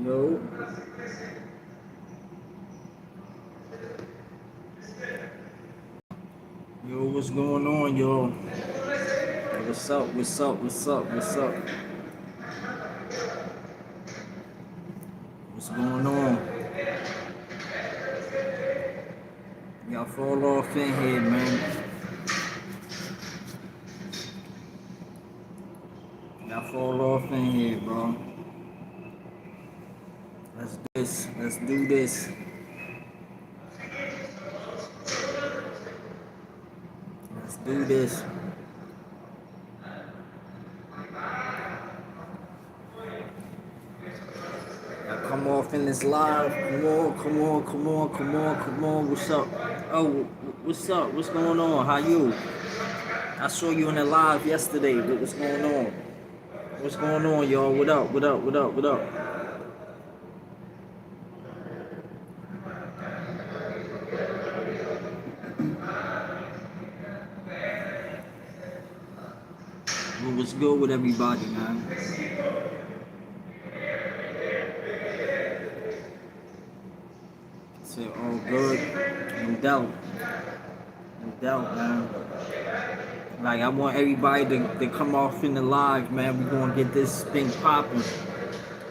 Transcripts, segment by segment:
Yo, yo, what's going on, yo? What's up? What's up? What's up? What's up? What's going on? Y'all fall off in here, man. Y'all fall off in here, bro. Let's do this. Let's do this. Let's do this. Y'all come off in this live. Come on, come on, come on, come on, come on. What's up? Oh, what's up? What's going on? How you? I saw you in the live yesterday. What's going on? What's going on, y'all? What up? What up? What up? What up? What's good with everybody, man? Say all good, no doubt, no doubt, man. Like I want everybody to come off in the live, man. We gonna get this thing popping.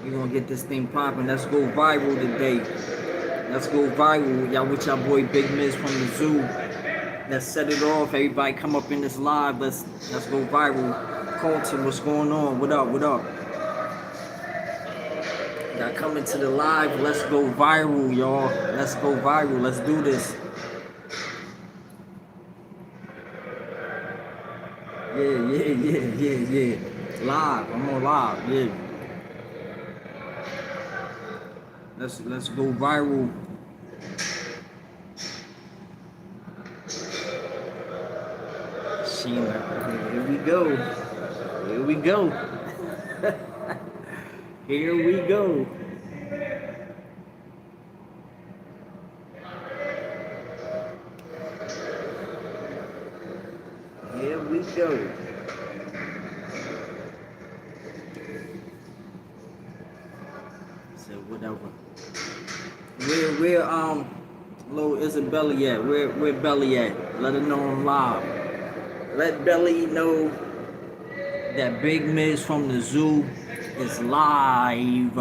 We gonna get this thing popping. Let's go viral today. Let's go viral. Y'all with y'all boy Big Miz from the zoo. Let's set it off. Everybody come up in this live. Let's go viral. Colton, what's going on? What up? What up? Y'all coming to the live. Let's go viral, y'all. Let's go viral. Let's do this. Yeah. Live. I'm on live. Yeah. Let's go viral. Sheena. Here we go. Here we go. Here we go. Here we go. So whatever. Where little Isabella at? Where Belly at? Let her know I'm live. Let Belly know that Big Miz from the zoo is live.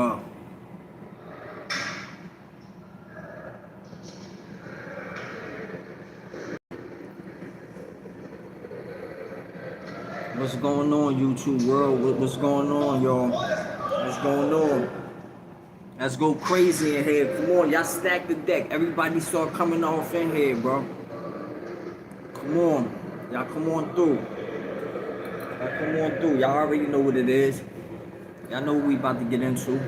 What's going on, YouTube world? What's going on, y'all? What's going on? Let's go crazy in here. Come on, y'all stack the deck. Everybody start coming off in here, bro. Come on. Y'all come on through. Y'all come on through. Y'all already know what it is. Y'all know what we about to get into.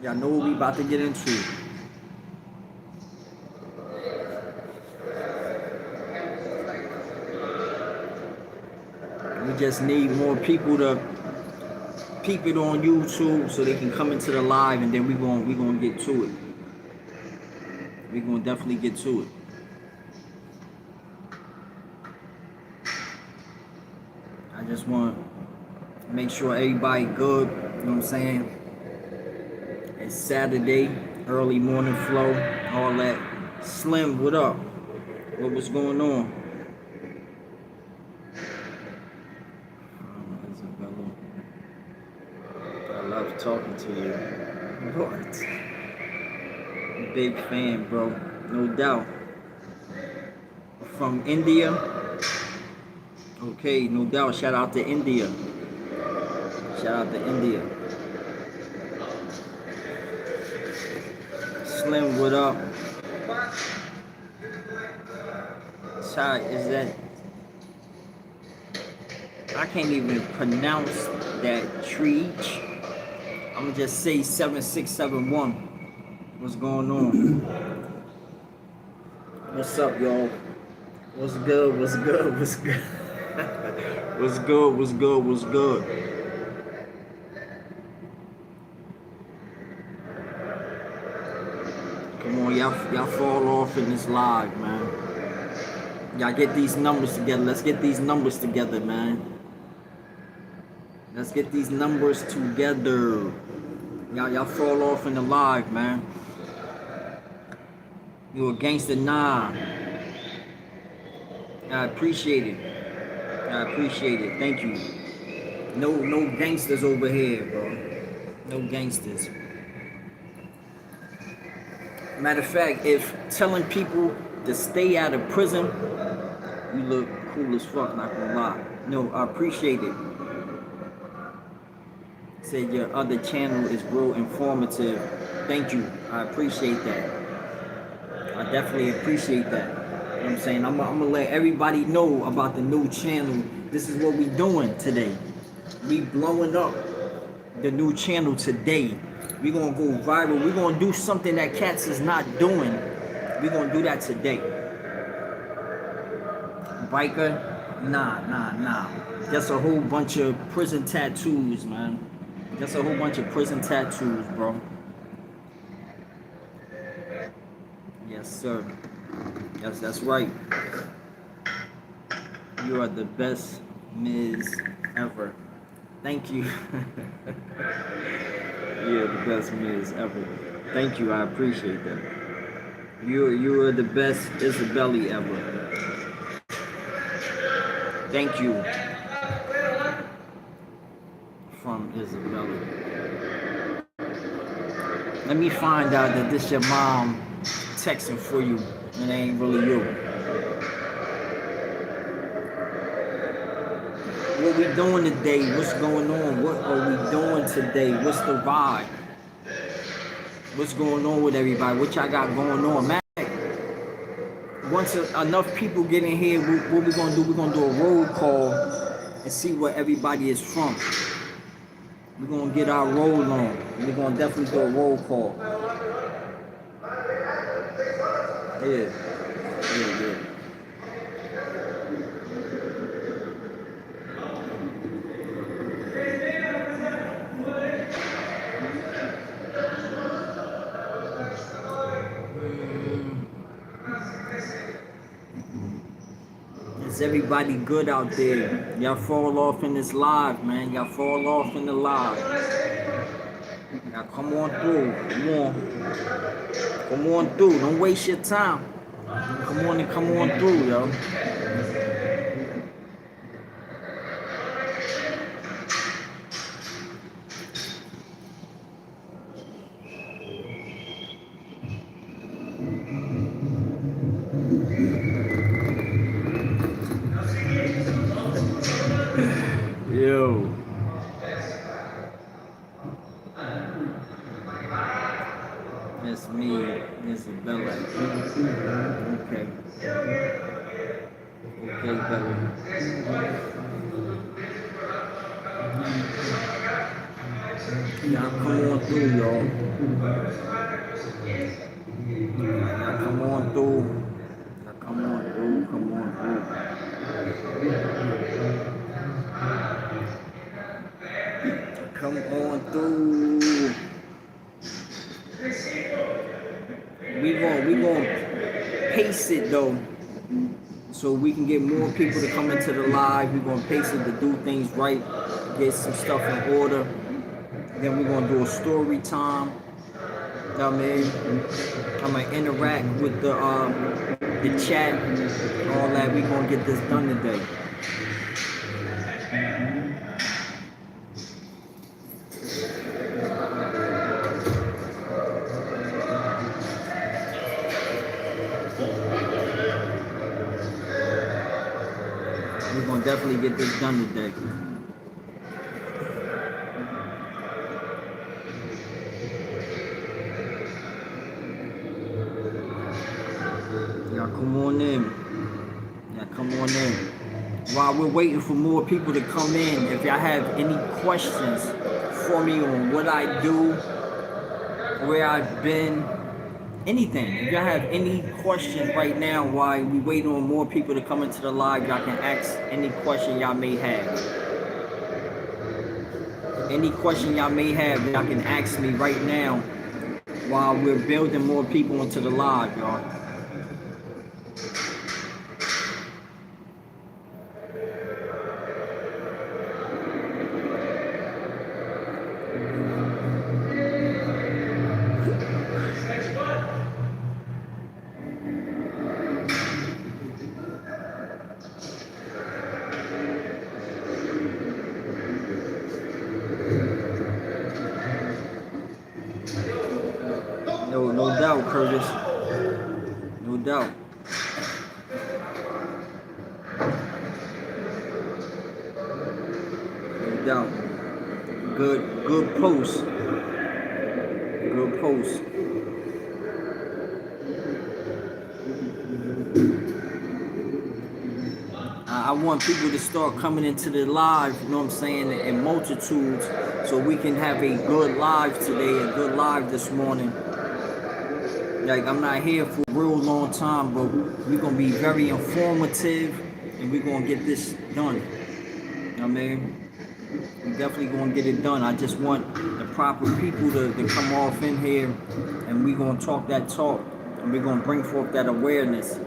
Y'all know what we about to get into. We just need more people to peep it on YouTube so they can come into the live, and then we gonna get to it. We gonna definitely get to it. I just want to make sure everybody good. You know what I'm saying? It's Saturday, early morning flow, all that. Slim, what up? What's going on? Isabella, I love talking to you. What? Big fan, bro. No doubt. From India. Okay, no doubt. Shout out to India. Shout out to India. Slim, what up? Sorry, is that... I can't even pronounce that treach. I'm gonna just say 7671. What's going on? What's up, y'all? What's good? What's good? What's good? What's good? What's good? What's good? Come on, y'all fall off in this live, man. Y'all get these numbers together. Let's get these numbers together, man. Let's get these numbers together. Y'all fall off in the live, man. You a gangster? Nah. I appreciate it. I appreciate it. Thank you. No gangsters over here, bro. No gangsters. Matter of fact, if telling people to stay out of prison, you look cool as fuck, not gonna lie. No, I appreciate it. Said your other channel is real informative. Thank you. I appreciate that. I definitely appreciate that. You know what I'm saying? I'm gonna let everybody know about the new channel. This is what we doing today. We blowing up the new channel today. We gonna go viral. We gonna do something that cats is not doing. We gonna do that today. Biker? Nah. Just a whole bunch of prison tattoos, man. Just a whole bunch of prison tattoos, bro. Yes, sir. Yes, that's right. You are the best Miz ever. Thank you. You're the best Miz ever. Thank you. I appreciate that. You are the best Isabelli ever. Thank you. From Isabella. Let me find out that this your mom texting for you and it ain't really you. What we doing today? What's going on? What are we doing today? What's the vibe? What's going on with everybody? What y'all got going on, man? Once enough people get in here, what we gonna do? We're gonna do a roll call and see where everybody is from. We're gonna get our roll on. We're gonna definitely do a roll call. Yeah. Is everybody good out there? Y'all fall off in this live, man. Y'all fall off in the live. Y'all come on through. Come on through. Don't waste your time. Come on through, yo. Yo. It's me, Isabella. Okay. Okay, Bella. Y'all come on through, y'all. Y'all come on through. Come on through. Come on through. We gonna pace it though, so we can get more people to come into the live. We're gonna pace it to do things right, get some stuff in order. Then we're gonna do a story time. You know what I mean? I'm gonna interact with the chat, all that. We're gonna get this done today. We're gonna definitely get this done today. Y'all come on in. While we're waiting for more people to come in, if y'all have any questions for me on what I do, where I've been, anything. If y'all have any questions right now while we wait on more people to come into the live, y'all can ask any question y'all may have. Any question y'all may have, y'all can ask me right now while we're building more people into the live, y'all. Curtis. No doubt. No doubt. Good post. Good post. I want people to start coming into the live, you know what I'm saying, in multitudes, so we can have a good live today, a good live this morning. Like, I'm not here for a real long time, but we're going to be very informative, and we're going to get this done. You know what I mean? We're definitely going to get it done. I just want the proper people to come off in here, and we're going to talk that talk, and we're going to bring forth that awareness.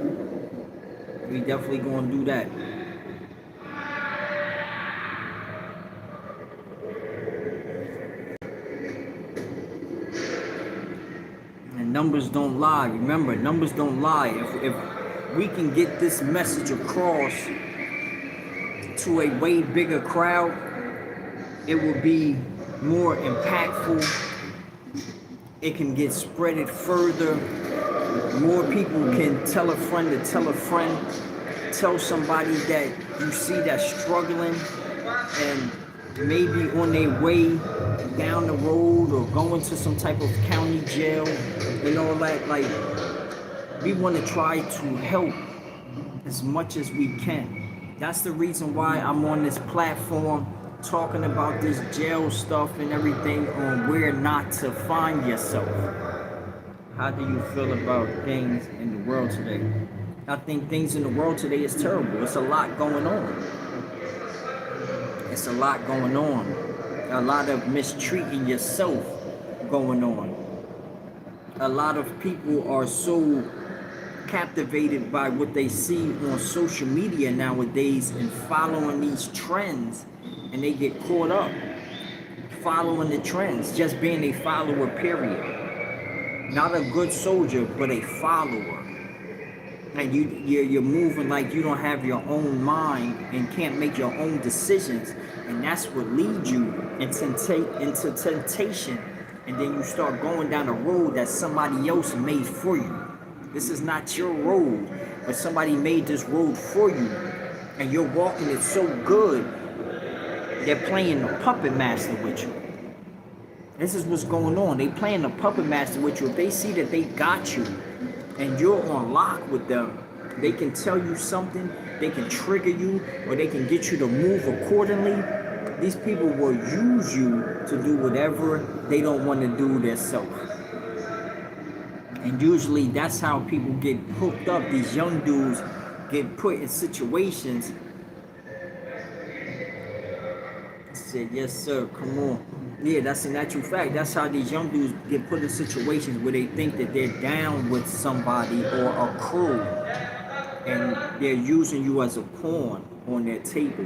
We definitely going to do that. And numbers don't lie. Remember, numbers don't lie. If we can get this message across to a way bigger crowd, it will be more impactful. It can get spreaded further. More people can tell a friend to tell a friend. Tell somebody that you see that's struggling and maybe on their way down the road or going to some type of county jail and all that. Like, we want to try to help as much as we can. That's the reason why I'm on this platform talking about this jail stuff and everything on where not to find yourself. How do you feel about things in the world today? I think things in the world today is terrible. It's a lot going on. It's a lot going on. A lot of mistreating yourself going on. A lot of people are so captivated by what they see on social media nowadays and following these trends, and they get caught up following the trends, just being a follower, period. Not a good soldier, but a follower. And you're moving like you don't have your own mind and can't make your own decisions, and that's what leads you into temptation. And then you start going down a road that somebody else made for you. This is not your road, but somebody made this road for you, and you're walking it so good, they're playing the puppet master with you. This is what's going on. They playing the puppet master with you. If they see that they got you and you're on lock with them, they can tell you something, they can trigger you, or they can get you to move accordingly. These people will use you to do whatever they don't want to do themselves. And usually that's how people get hooked up. These young dudes get put in situations. I said, yes, sir, come on. Yeah, that's an actual fact. That's how these young dudes get put in situations where they think that they're down with somebody or a crew, and they're using you as a pawn on their table.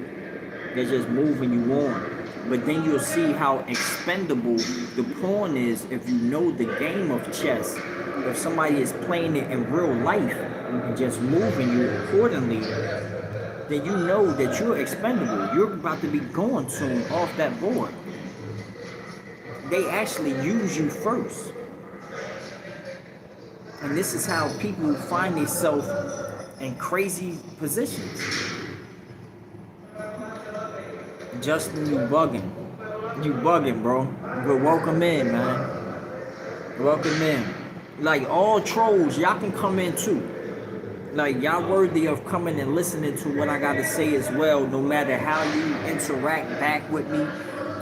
They're just moving you on. But then you'll see how expendable the pawn is if you know the game of chess. If somebody is playing it in real life and just moving you accordingly, then you know that you're expendable. You're about to be going soon off that board. They actually use you first. And this is how people find themselves in crazy positions. Justin, you bugging. You bugging, bro. But welcome in, man. Welcome in. Like, all trolls, y'all can come in too. Like, y'all worthy of coming and listening to what I gotta say as well, no matter how you interact back with me,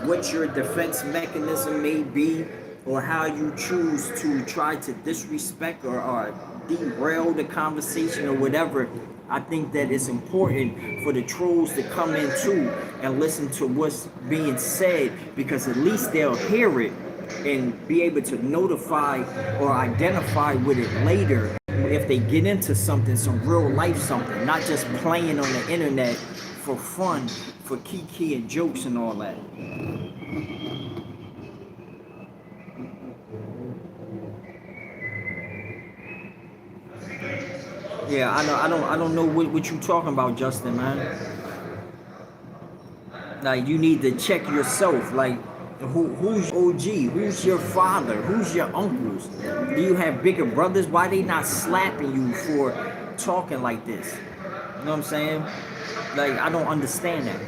what your defense mechanism may be, or how you choose to try to disrespect or derail the conversation or whatever. I think that it's important for the trolls to come in too and listen to what's being said, because at least they'll hear it and be able to notify or identify with it later if they get into something, some real life something, not just playing on the internet for fun, for kiki and jokes and all that. Yeah, I don't know what you talking about, Justin, man. Like, you need to check yourself. Like, Who's OG? Who's your father? Who's your uncles? Do you have bigger brothers? Why they not slapping you for talking like this? You know what I'm saying? Like, I don't understand that.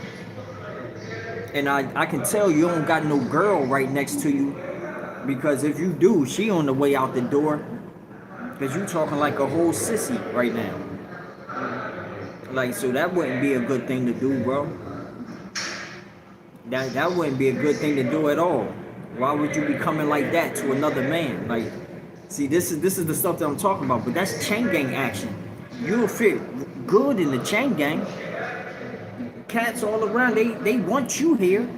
And I can tell you don't got no girl right next to you, because if you do, she on the way out the door, because you talking like a whole sissy right now. Like, so that wouldn't be a good thing to do, bro. That wouldn't be a good thing to do at all. Why would you be coming like that to another man? Like, see, this is the stuff that I'm talking about. But that's chain gang action. You'll fit good in the chain gang. Cats all around, they want you here.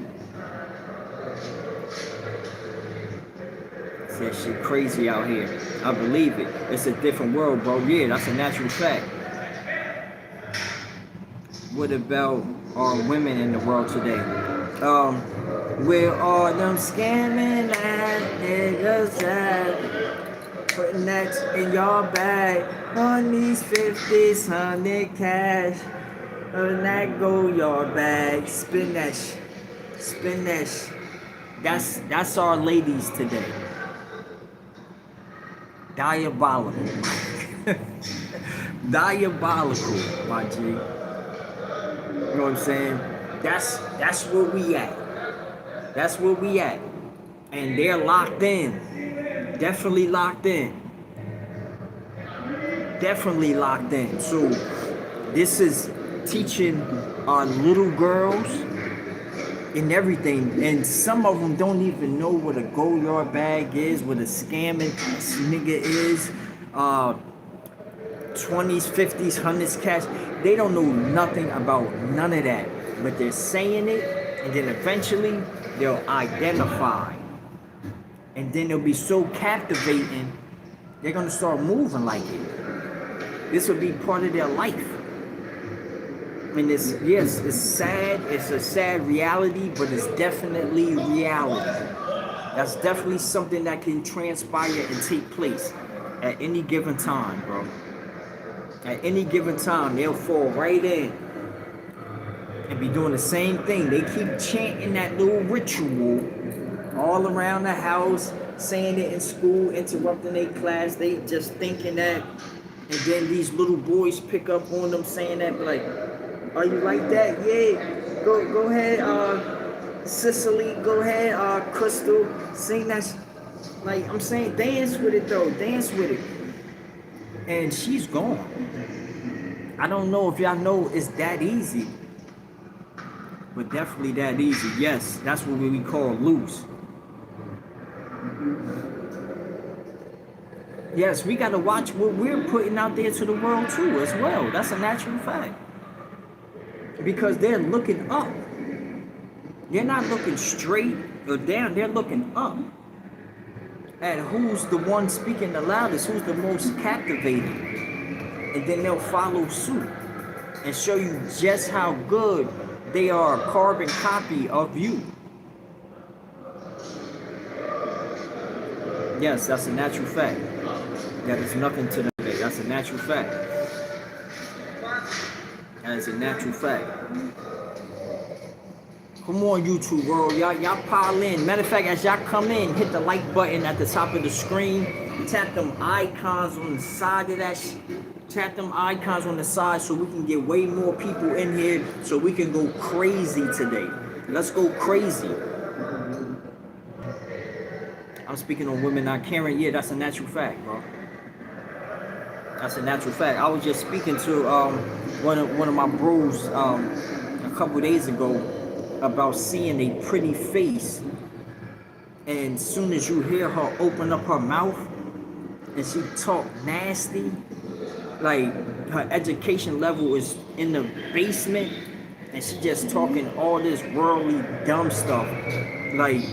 That shit crazy out here. I believe it. It's a different world, bro. Yeah, that's a natural fact. What about our women in the world today? Where all them scamming at niggas at? Putting that in your bag on these 50s, 100 cash. And that go your bag. Spin that spin that That's our ladies today. Diabolical. Diabolical, my G. You know what I'm saying? That's where we at. That's where we at. And they're locked in. Definitely locked in. Definitely locked in. So this is teaching our little girls and everything. And some of them don't even know what a gold yard bag is, what a scamming nigga is. 20s, 50s, 100s cash. They don't know nothing about none of that. But they're saying it, and then eventually they'll identify. And then it'll be so captivating, they're gonna start moving like it. This will be part of their life. I mean, it's sad, it's a sad reality, but it's definitely reality. That's definitely something that can transpire and take place at any given time, bro. At any given time, they'll fall right in and be doing the same thing. They keep chanting that little ritual all around the house, saying it in school, interrupting their class. They just thinking that, and then these little boys pick up on them saying that, like, "Are you like that? Yeah, go ahead, Cicely, go ahead, Crystal, sing that." Like I'm saying, dance with it though, dance with it. And she's gone. I don't know if y'all know it's that easy, but definitely that easy. Yes, that's what we call loose. Yes, we got to watch what we're putting out there to the world too as well. That's a natural fact. Because they're looking up. They're not looking straight or down. They're looking up at who's the one speaking the loudest, who's the most captivating. And then they'll follow suit and show you just how good they are a carbon copy of you. Yes, that's a natural fact. That is nothing to debate. That's a natural fact. That is a natural fact. Come on, YouTube world. Y'all pile in. Matter of fact, as y'all come in, hit the like button at the top of the screen. Tap them icons on the side of that Tap them icons on the side so we can get way more people in here so we can go crazy today. Let's go crazy. I'm speaking on women not caring. Yeah, that's a natural fact, bro. That's a natural fact. I was just speaking to one of my bros a couple days ago about seeing a pretty face, and as soon as you hear her open up her mouth and she talk nasty, like her education level is in the basement and she just talking all this worldly dumb stuff, like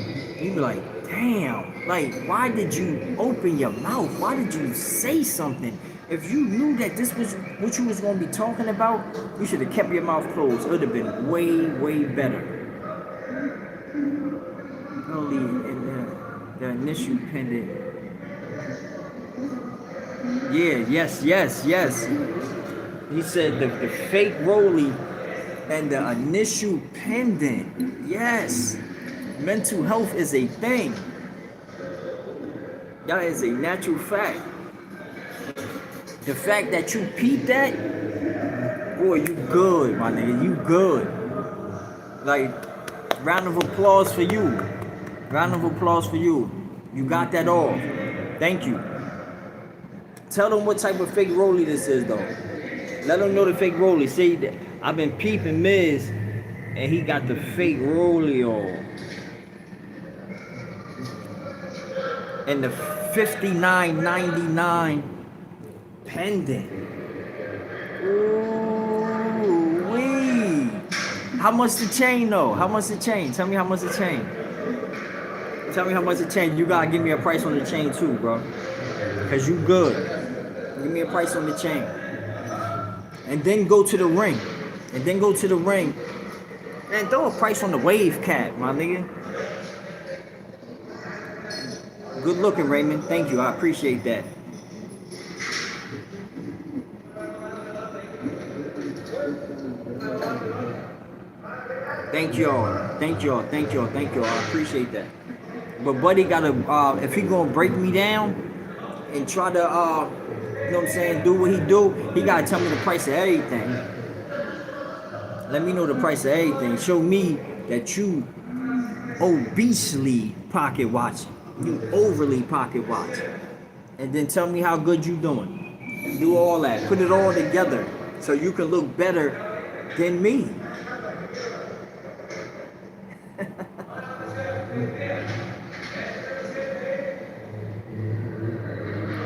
you be like, damn, like why did you open your mouth? Why did you say something? If you knew that this was what you was going to be talking about, you should have kept your mouth closed. It would have been way, way better. Only in the initial pendant. Yeah, yes. He said the fake Rolly and the initial pendant. Yes. Mental health is a thing. That is a natural fact. The fact that you peep that, boy, you good, my nigga. You good. Like, round of applause for you. Round of applause for you. You got that off. Thank you. Tell them what type of fake rollie this is, though. Let them know the fake rollie. See, that I've been peeping Miz, and he got the fake rollie on. And the $59.99 pendant. Ooh, wee. How much the chain though? How much the chain? Tell me how much the chain. Tell me how much the chain. You gotta give me a price on the chain too, bro. Cause you good. Give me a price on the chain. And then go to the ring. And then go to the ring. And throw a price on the wave cap, my nigga. Good looking, Raymond. Thank you. I appreciate that. Thank y'all. Thank y'all. Thank y'all. Thank y'all. I appreciate that. But Buddy gotta, if he gonna break me down and try to, you know what I'm saying, do what he do, he gotta tell me the price of everything. Let me know the price of everything. Show me that you obesely pocket watching. You overly pocket watch. And then tell me how good you doing. Do all that. Put it all together so you can look better than me.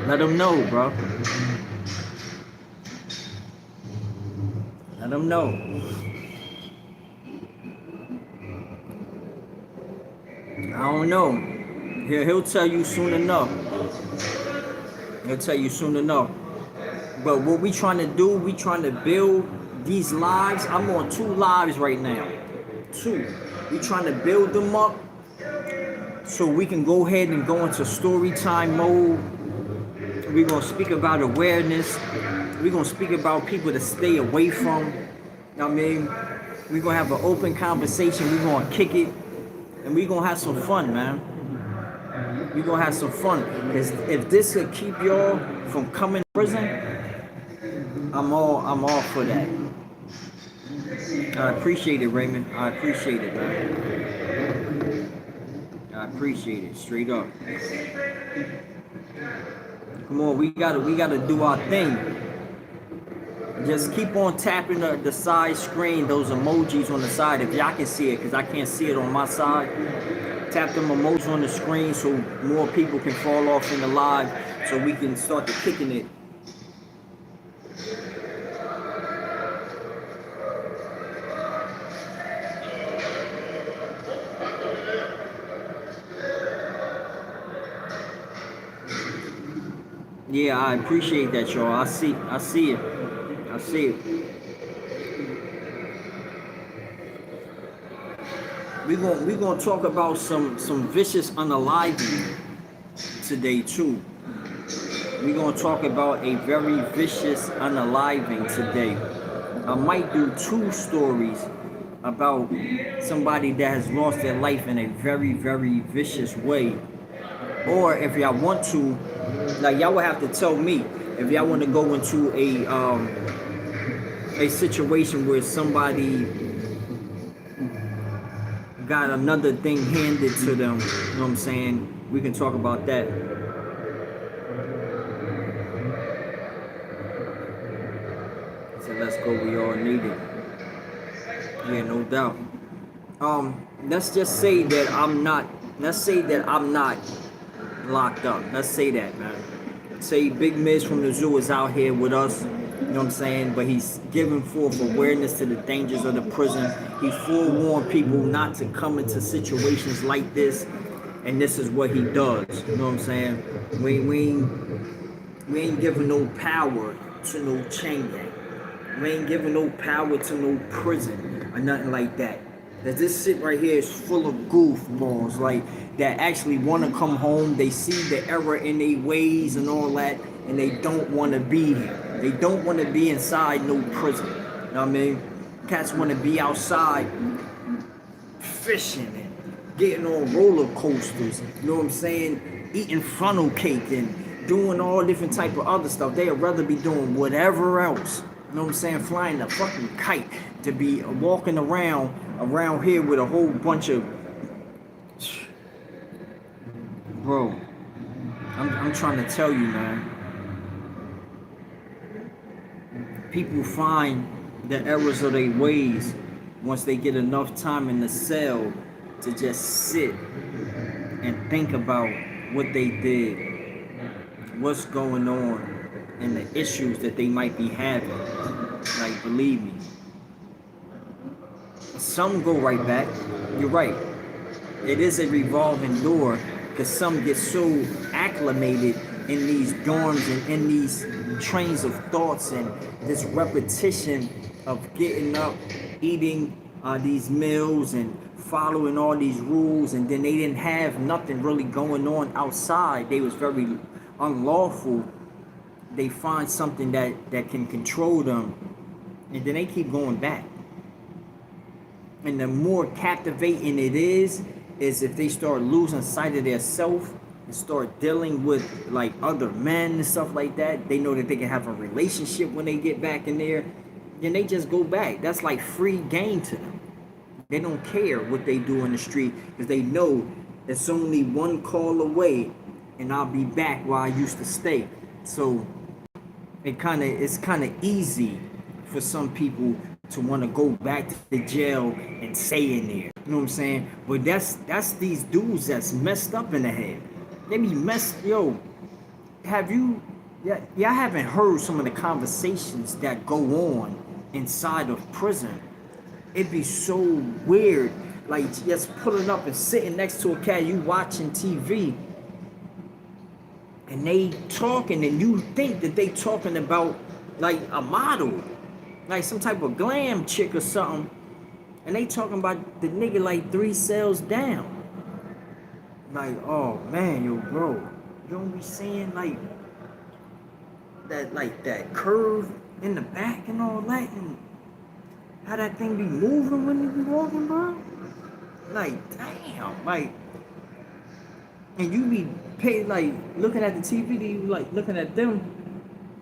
Let them know, bro. Let them know. I don't know. He'll tell you soon enough. He'll tell you soon enough. But what we trying to do, we trying to build these lives. I'm on 2 lives right now. 2. We trying to build them up so we can go ahead and go into story time mode. We're going to speak about awareness. We're going to speak about people to stay away from. You know what I mean? We're going to have an open conversation. We're going to kick it. And we're going to have some fun, man. We're going to have some fun. Because if this could keep y'all from coming to prison, I'm all for that. I appreciate it, Raymond. I appreciate it, man. I appreciate it, straight up. Come on, we gotta do our thing. Just keep on tapping the side screen, those emojis on the side, if y'all can see it, because I can't see it on my side. Tap them emojis on the screen so more people can fall off in the live, so we can start to kicking it. Yeah, I appreciate that, y'all. I see it. I see it. We're gonna talk about some vicious unaliving today too. We're gonna talk about a very vicious unaliving today. I might do 2 stories about somebody that has lost their life in a very, very vicious way. Or if y'all want to, like, y'all would have to tell me if y'all want to go into a situation where somebody got another thing handed to them. You know what I'm saying? We can talk about that. So let's go. We all need it. Yeah, no doubt. Let's just say that I'm not. Let's say that I'm not locked up. Let's say that, man. Say Big Miz from the zoo is out here with us, you know what I'm saying? But he's giving forth awareness to the dangers of the prison. He forewarned people not to come into situations like this, and this is what he does. You know what I'm saying? We ain't giving no power to no chain gang. We ain't giving no power to no prison or nothing like that. That this shit right here is full of goofballs, like, that actually want to come home. They see the error in their ways and all that, and they don't want to be here. They don't want to be inside no prison. You know what I mean? Cats want to be outside fishing and getting on roller coasters, you know what I'm saying, eating funnel cake and doing all different type of other stuff. They'd rather be doing whatever else, you know what I'm saying, flying a fucking kite, to be walking around here with a whole bunch of, bro, I'm trying to tell you, man. People find the errors of their ways once they get enough time in the cell to just sit and think about what they did, what's going on, and the issues that they might be having. Like, believe me, some go right back. You're right. It is a revolving door, because some get so acclimated in these dorms and in these trains of thoughts and this repetition of getting up, eating these meals and following all these rules, and then they didn't have nothing really going on outside. They was very unlawful. They find something that can control them, and then they keep going back. And the more captivating it is if they start losing sight of their self and start dealing with like other men and stuff like that. They know that they can have a relationship when they get back in there. Then they just go back. That's like free game to them. They don't care what they do in the street, because they know it's only one call away and I'll be back where I used to stay. So it's kind of easy for some people to want to go back to the jail and stay in there. You know what I'm saying? But that's these dudes that's messed up in the head. They be messed. Yo, y'all haven't heard some of the conversations that go on inside of prison. It'd be so weird, like just pulling up and sitting next to a cat, you watching TV, and they talking, and you think that they talking about like a model, like some type of glam chick or something, and they talking about the nigga like 3 cells down. Like, oh man, yo, bro, you don't be seeing like that curve in the back and all that, and how that thing be moving when you be walking, bro? Like, damn, like, and you be paid, like, looking at the TV, you like looking at them,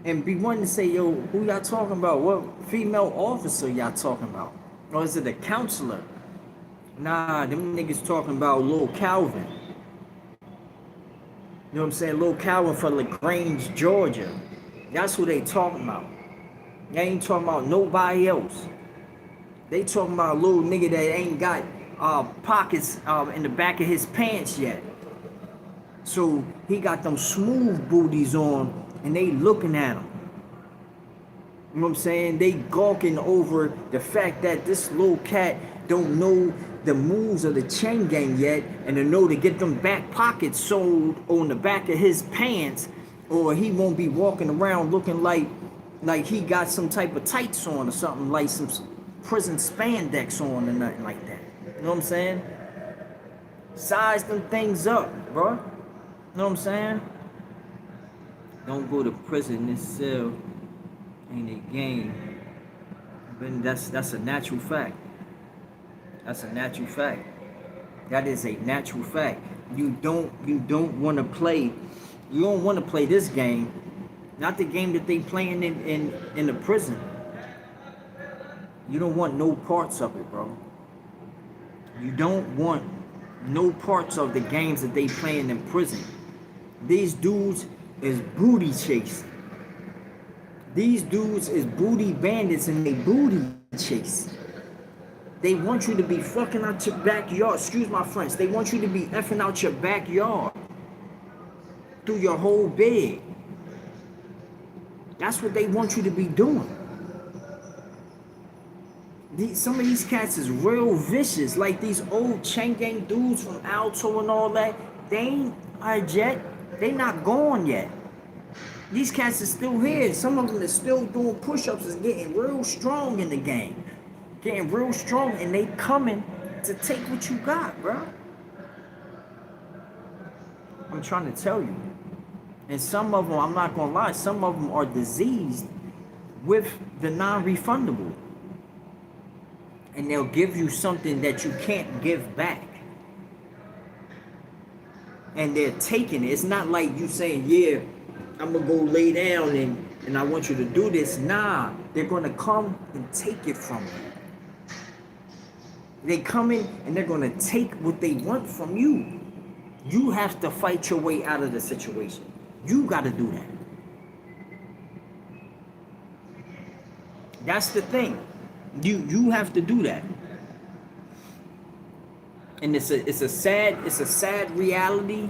and be wanting to say, yo, who y'all talking about? What female officer y'all talking about? Or is it a counselor? Nah, them niggas talking about Lil Calvin. You know what I'm saying? Lil Calvin from LaGrange, Georgia. That's who they talking about. They ain't talking about nobody else. They talking about a little nigga that ain't got pockets in the back of his pants yet. So he got them smooth booties on, and they looking at him. You know what I'm saying? They gawking over the fact that this little cat don't know the moves of the chain gang yet, and to know to get them back pockets sold on the back of his pants, or he won't be walking around looking like he got some type of tights on or something, like some prison spandex on or nothing like that. You know what I'm saying? Size them things up, bro. You know what I'm saying? Don't go to prison. This cell ain't a game. But that's a natural fact. That's a natural fact. That is a natural fact. You don't want to play. You don't want to play this game. Not the game that they playing in the prison. You don't want no parts of it, bro. You don't want no parts of the games that they playing in prison. These dudes is booty chasing. These dudes is booty bandits, and they booty chase. They want you to be fucking out your backyard. Excuse my French. They want you to be effing out your backyard through your whole bed. That's what they want you to be doing. Some of these cats is real vicious. Like these old chain gang dudes from Alto and all that. They ain't yet. They not gone yet. These cats are still here. Some of them are still doing push-ups and getting real strong in the game. Getting real strong, and they coming to take what you got, bro. I'm trying to tell you. And some of them, I'm not gonna lie, some of them are diseased with the non-refundable. And they'll give you something that you can't give back. and they're taking it. It's not like you saying, yeah, I'm gonna go lay down and I want you to do this. Nah, they're gonna come and take it from you. They come in and they're gonna take what they want from you. You have to fight your way out of the situation. You gotta do that. That's the thing. You have to do that. And it's a sad reality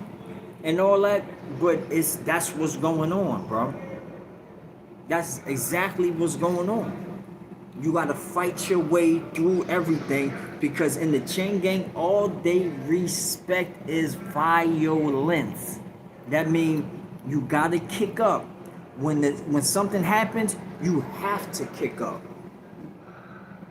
and all that, but that's what's going on, bro. That's exactly what's going on. You gotta fight your way through everything, because in the chain gang, all they respect is violence. That means you gotta kick up. When something happens, you have to kick up.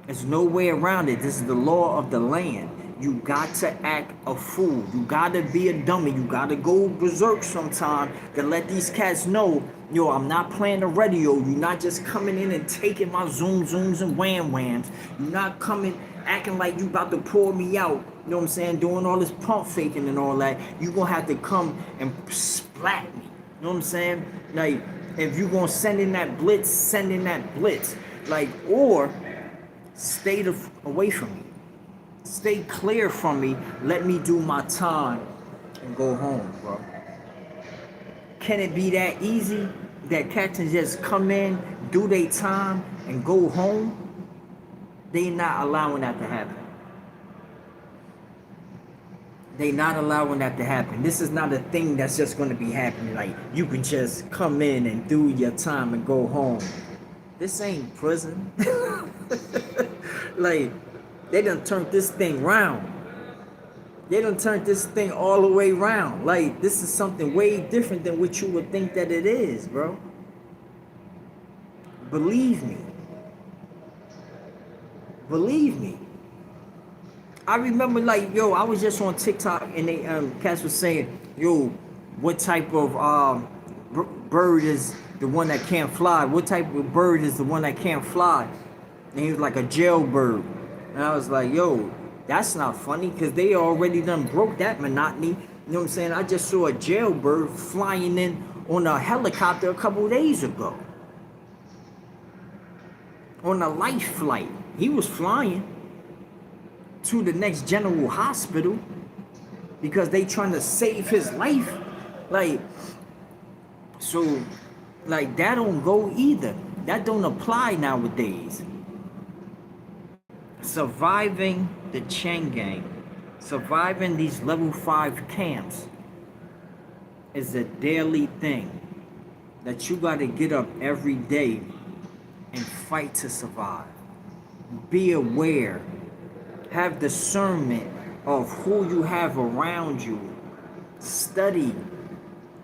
There's no way around it. This is the law of the land. You got to act a fool. You got to be a dummy. You got to go berserk sometime to let these cats know, yo, I'm not playing the radio. You're not just coming in and taking my zooms and whams. You're not coming acting like you about to pour me out. You know what I'm saying? Doing all this pump faking and all that. You're going to have to come and splat me. You know what I'm saying? Like, if you're going to send in that blitz, send in that blitz. Like, or stay away from me. Stay clear from me. Let me do my time and go home, bro. Can it be that easy that cats can just come in, do their time, and go home? They not allowing that to happen. They not allowing that to happen. This is not a thing that's just going to be happening. Like, you can just come in and do your time and go home. This ain't prison. Like, they done turned this thing round. They done turned this thing all the way round. Like, this is something way different than what you would think that it is, bro. Believe me. Believe me. I remember, like, yo, I was just on TikTok and they cats was saying, yo, what type of bird is the one that can't fly? What type of bird is the one that can't fly? And he was like, a jailbird. And I was like, yo, that's not funny, because they already done broke that monotony. You know what I'm saying? I just saw a jailbird flying in on a helicopter a couple days ago. On a life flight. He was flying to the next general hospital because they trying to save his life. Like, so, like, that don't go either. That don't apply nowadays. Surviving the chain gang, surviving these level 5 camps is a daily thing that you got to get up every day and fight to survive. Be aware, have discernment of who you have around you. Study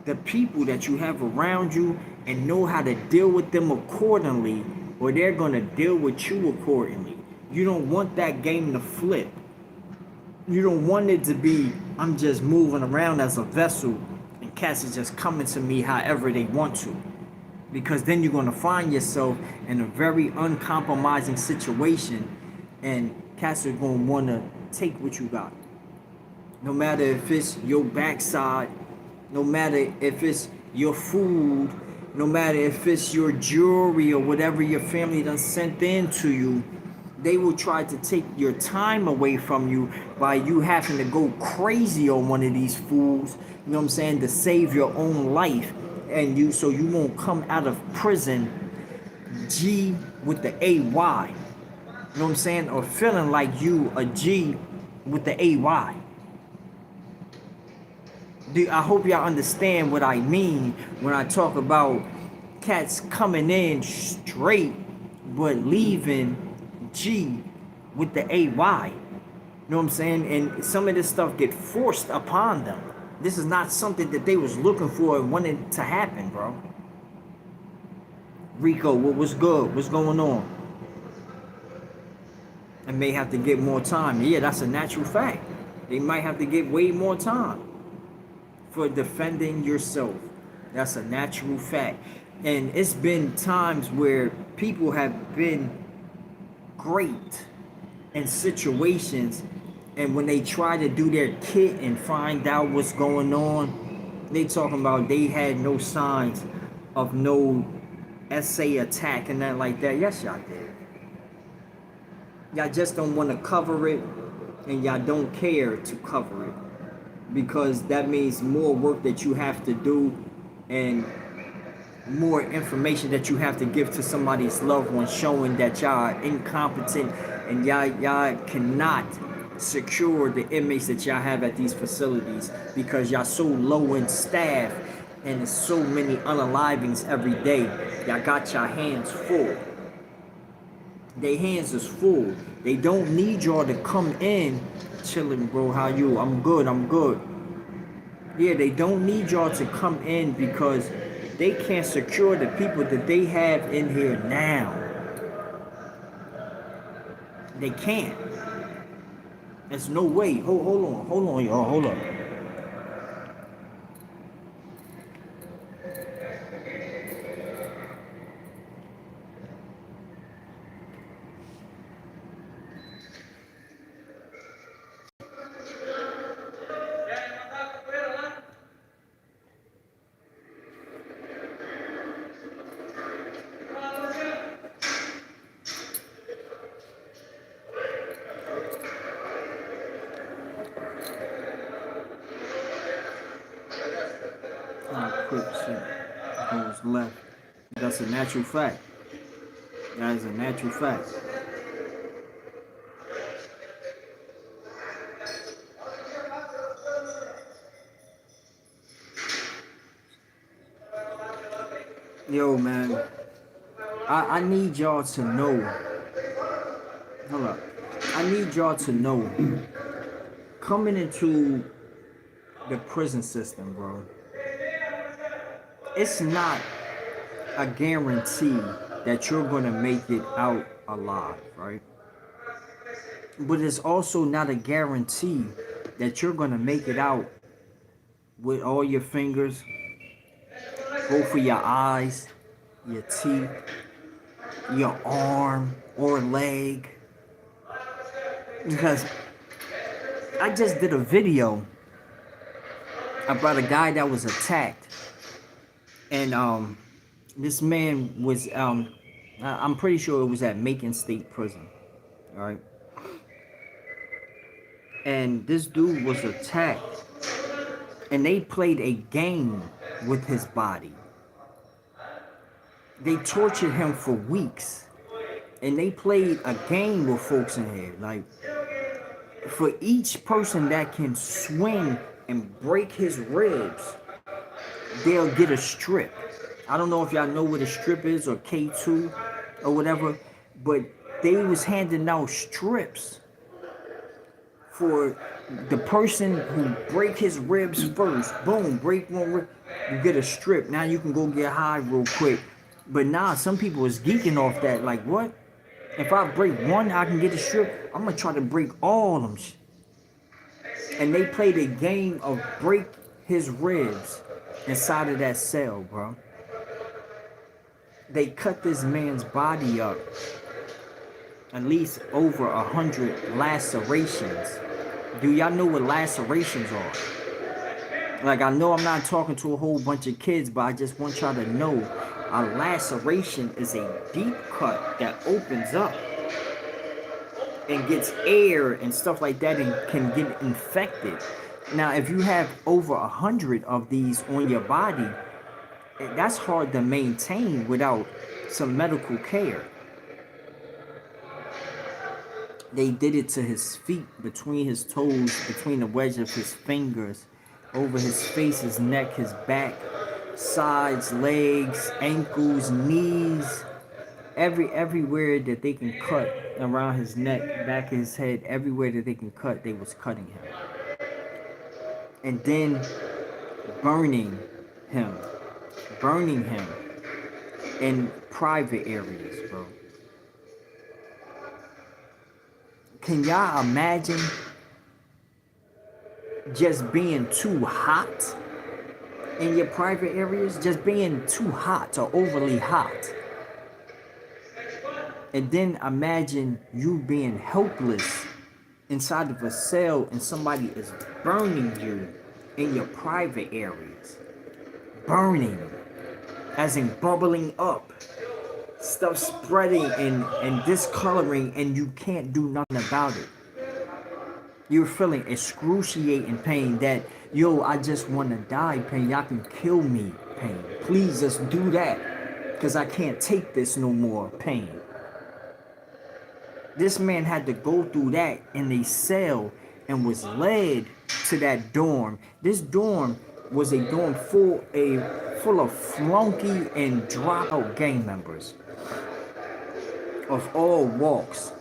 the people that you have around you and know how to deal with them accordingly, or they're going to deal with you accordingly. You don't want that game to flip. You don't want it to be, I'm just moving around as a vessel and cats is just coming to me however they want to. Because then you're going to find yourself in a very uncompromising situation, and cats are going to want to take what you got. No matter if it's your backside, no matter if it's your food, no matter if it's your jewelry or whatever your family done sent in to you, they will try to take your time away from you by you having to go crazy on one of these fools, you know what I'm saying, to save your own life. And you, so you won't come out of prison G with the AY. You know what I'm saying? Or feeling like you a G with the AY. I hope y'all understand what I mean when I talk about cats coming in straight but leaving G with the AY. You know what I'm saying? And some of this stuff get forced upon them. This is not something that they was looking for and wanted to happen, bro. Rico, what's good? What's going on? I may have to get more time. Yeah, that's a natural fact. They might have to get way more time for defending yourself. That's a natural fact. And it's been times where people have been great in situations And when they try to do their kit and find out what's going on, they talking about they had no signs of no SA attack and nothing like that. Yes, y'all did. Y'all just don't want to cover it, and y'all don't care to cover it, because that means more work that you have to do and more information that you have to give to somebody's loved one, showing that y'all are incompetent and y'all cannot secure the inmates that y'all have at these facilities because y'all so low in staff and there's so many unalivings every day. Y'all got your hands full. Their hands is full. They don't need y'all to come in chilling, bro. How you? I'm good. I'm good. Yeah, they don't need y'all to come in because they can't secure the people that they have in here now. They can't. There's no way. Hold on, y'all. Hold up. Quick shit goes left. That's a natural fact. That is a natural fact. Yo, man, I need y'all to know. Hold up. I need y'all to know. Coming into the prison system, bro, it's not a guarantee that you're going to make it out alive, right? But it's also not a guarantee that you're going to make it out with all your fingers, both of your eyes, your teeth, your arm or leg. Because I just did a video about a guy that was attacked. And this man was, I'm pretty sure it was at Macon State Prison, all right? And this dude was attacked, and they played a game with his body. They tortured him for weeks, and they played a game with folks in here. Like, for each person that can swing and break his ribs, they'll get a strip. I don't know if y'all know what a strip is, or K2 or whatever, but they was handing out strips for the person who break his ribs first. Boom, break one rib, you get a strip. Now you can go get high real quick. But nah, some people is geeking off that. Like, what? If I break one, I can get a strip. I'm gonna try to break all of them. And they played a game of break his ribs inside of that cell, bro. They cut this man's body up. At least over 100 lacerations. Do y'all know what lacerations are? Like, I know I'm not talking to a whole bunch of kids, but I just want y'all to know a laceration is a deep cut that opens up and gets air and stuff like that and can get infected. Now, if you have over 100 of these on your body, that's hard to maintain without some medical care. They did it to his feet, between his toes, between the wedge of his fingers, over his face, his neck, his back, sides, legs, ankles, knees, everywhere that they can cut around his neck, back of his head, everywhere that they can cut, they was cutting him. And then burning him in private areas, bro. Can y'all imagine just being too hot in your private areas? Just being too hot or overly hot. And then imagine you being helpless inside of a cell and somebody is burning you in your private areas. Burning, as in bubbling up. Stuff spreading and discoloring, and you can't do nothing about it. You're feeling excruciating pain that, yo, I just want to die pain. Y'all can kill me pain. Please just do that, because I can't take this no more pain. This man had to go through that in a cell and was led to that dorm. This dorm was a dorm full of flunky and dropout gang members of all walks.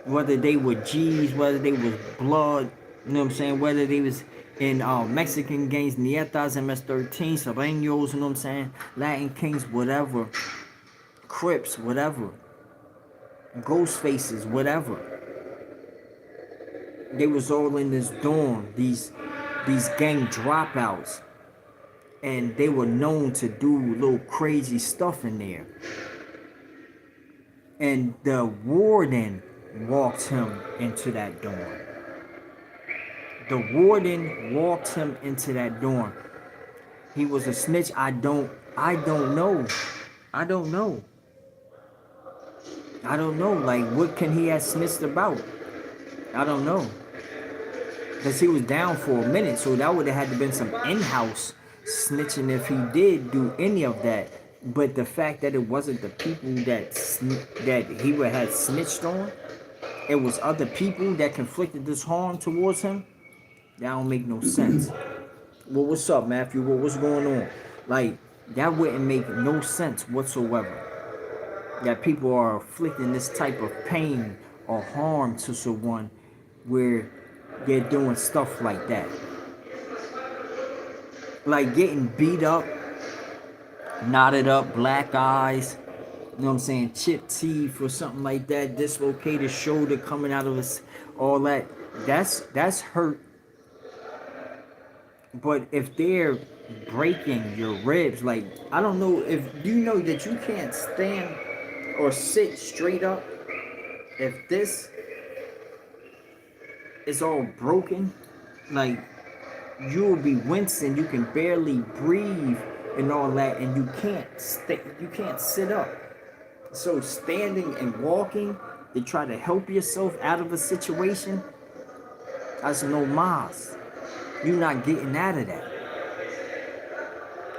Whether they were G's, whether they was blood, you know what I'm saying? Whether they was in Mexican gangs, Nietas, MS-13, Sureños, you know what I'm saying? Latin Kings, whatever. Crips, whatever. Ghost faces, whatever. They was all in this dorm, these gang dropouts. And they were known to do little crazy stuff in there. And the warden walked him into that dorm. The warden walked him into that dorm. He was a snitch. I don't know. I don't know. Like, what can he have snitched about? I don't know. Because he was down for a minute, so that would have had to been some in-house snitching if he did do any of that. But the fact that it wasn't the people that he would have snitched on, it was other people that conflicted this harm towards him, that don't make no sense. Well, what's up, Matthew? What's going on? Like, that wouldn't make no sense whatsoever. That people are inflicting this type of pain or harm to someone where they're doing stuff like that. Like getting beat up, knotted up, black eyes, you know what I'm saying, chipped teeth or something like that, dislocated shoulder coming out of us, all that. That's hurt. But if they're breaking your ribs, like, I don't know, if you know that you can't stand or sit straight up, if this is all broken, like, you'll be wincing, you can barely breathe and all that, and you can't sit up. So standing and walking to try to help yourself out of a situation, that's no mas. You're not getting out of that.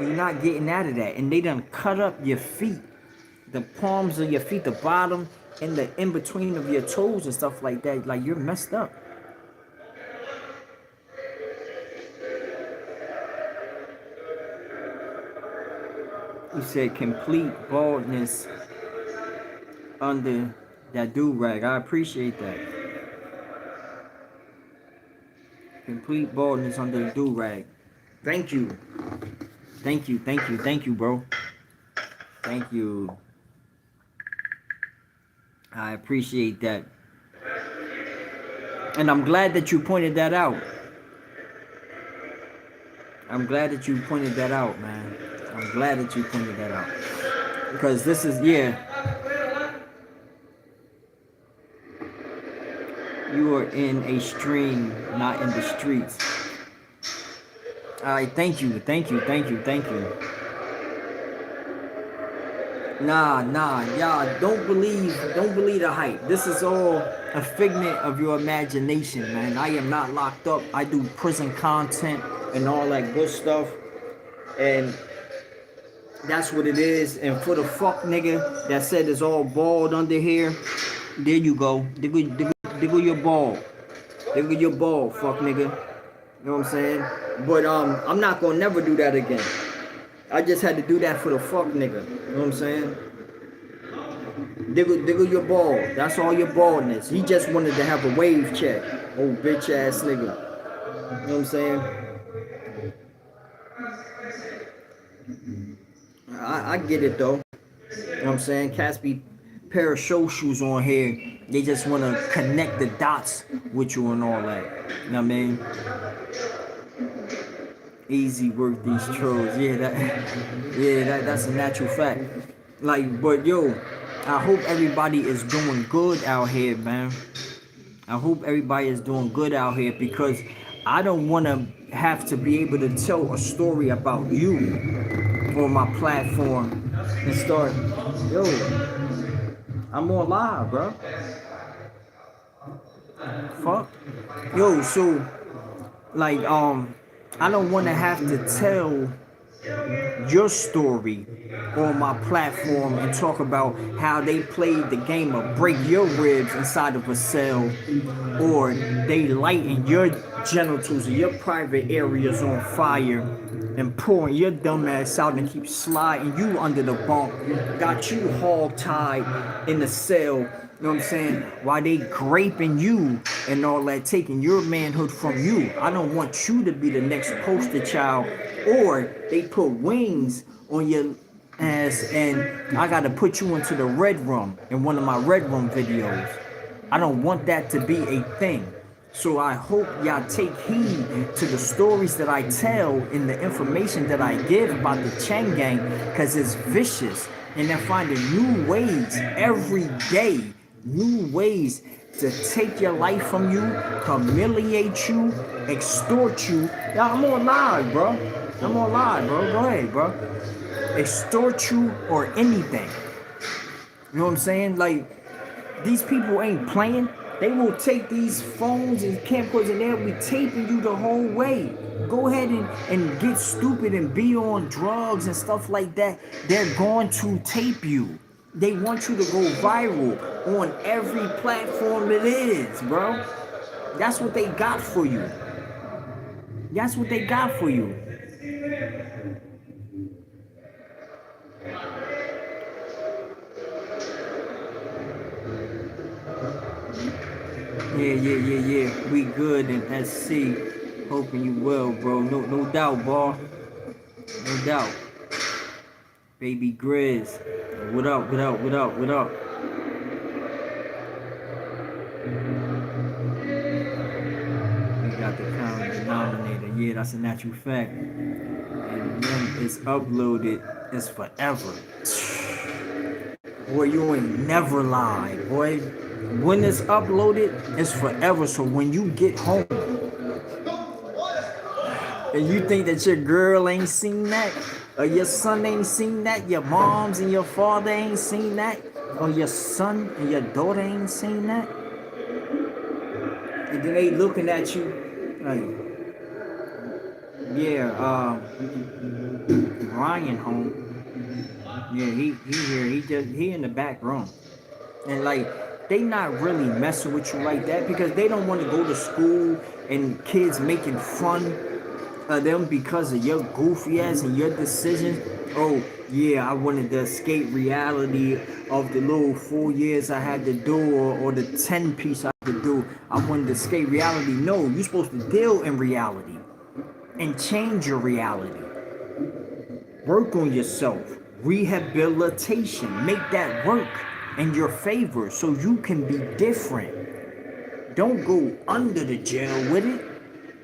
You're not getting out of that. And they done cut up your feet, the palms of your feet, the bottom and the in between of your toes and stuff like that. Like, you're messed up. You said complete baldness under that do-rag. I appreciate that. Complete baldness under the do-rag. Thank you. Thank you, bro. Thank you. I appreciate that. And I'm glad that you pointed that out. I'm glad that you pointed that out, man. I'm glad that you pointed that out. Because this is, yeah. You are in a stream, not in the streets. Alright, thank you. Nah, y'all don't believe the hype. This is all a figment of your imagination, man. I am not locked up. I do prison content and all that good stuff. And that's what it is. And for the fuck nigga that said it's all bald under here, there you go. Diggle your ball. Diggle your ball, fuck nigga. You know what I'm saying? But I'm not gonna never do that again. I just had to do that for the fuck nigga. You know what I'm saying? Diggle your ball. That's all your baldness. He just wanted to have a wave check. Old bitch ass nigga. You know what I'm saying? I get it though. You know what I'm saying? Cats be pair of show shoes on here. They just want to connect the dots with you and all that. You know what I mean? Easy work these trolls. That's a natural fact. Like, but yo, I hope everybody is doing good out here, man. I hope everybody is doing good out here because I don't want to have to be able to tell a story about you on my platform and start, yo, I'm on live, bro. Fuck. Yo, so like I don't want to have to tell your story on my platform and talk about how they played the game of break your ribs inside of a cell, or they lighting your genitals or your private areas on fire and pouring your dumb ass out and keep sliding you under the bunk, got you hog tied in the cell, you know what I'm saying? While they graping you and all that, taking your manhood from you. I don't want you to be the next poster child, or they put wings on your ass and I gotta put you into the red room in one of my red room videos. I don't want that to be a thing. So I hope y'all take heed to the stories that I tell and the information that I give about the Chang Gang, because it's vicious and they're finding new ways every day, new ways to take your life from you, humiliate you, extort you. Yeah, I'm on live, bro. I'm on live, bro. Go ahead, bro. Extort you or anything. You know what I'm saying? Like, these people ain't playing. They will take these phones and camcorders and they'll be taping you the whole way. Go ahead and get stupid and be on drugs and stuff like that. They're going to tape you. They want you to go viral on every platform it is, bro. That's what they got for you. That's what they got for you. Yeah. We good in SC. Hoping you well, bro. No doubt, bro. No doubt. Baby Grizz. What up? We got the common denominator. Yeah, that's a natural fact. And when it's uploaded, it's forever. Boy, you ain't never lied, boy. When it's uploaded, it's forever. So when you get home and you think that your girl ain't seen that, or your son ain't seen that, your moms and your father ain't seen that, or your son and your daughter ain't seen that, and then they looking at you like, yeah, Ryan home. Yeah, he here. He in the back room. And like, they not really messing with you like that because they don't want to go to school and kids making fun of them because of your goofy ass and your decisions. Oh yeah, I wanted to escape reality of the little 4 years I had to do, or the 10 piece I had to do. I wanted to escape reality. No, you're supposed to deal in reality and change your reality. Work on yourself. Rehabilitation. Make that work in your favor so you can be different. Don't go under the jail with it.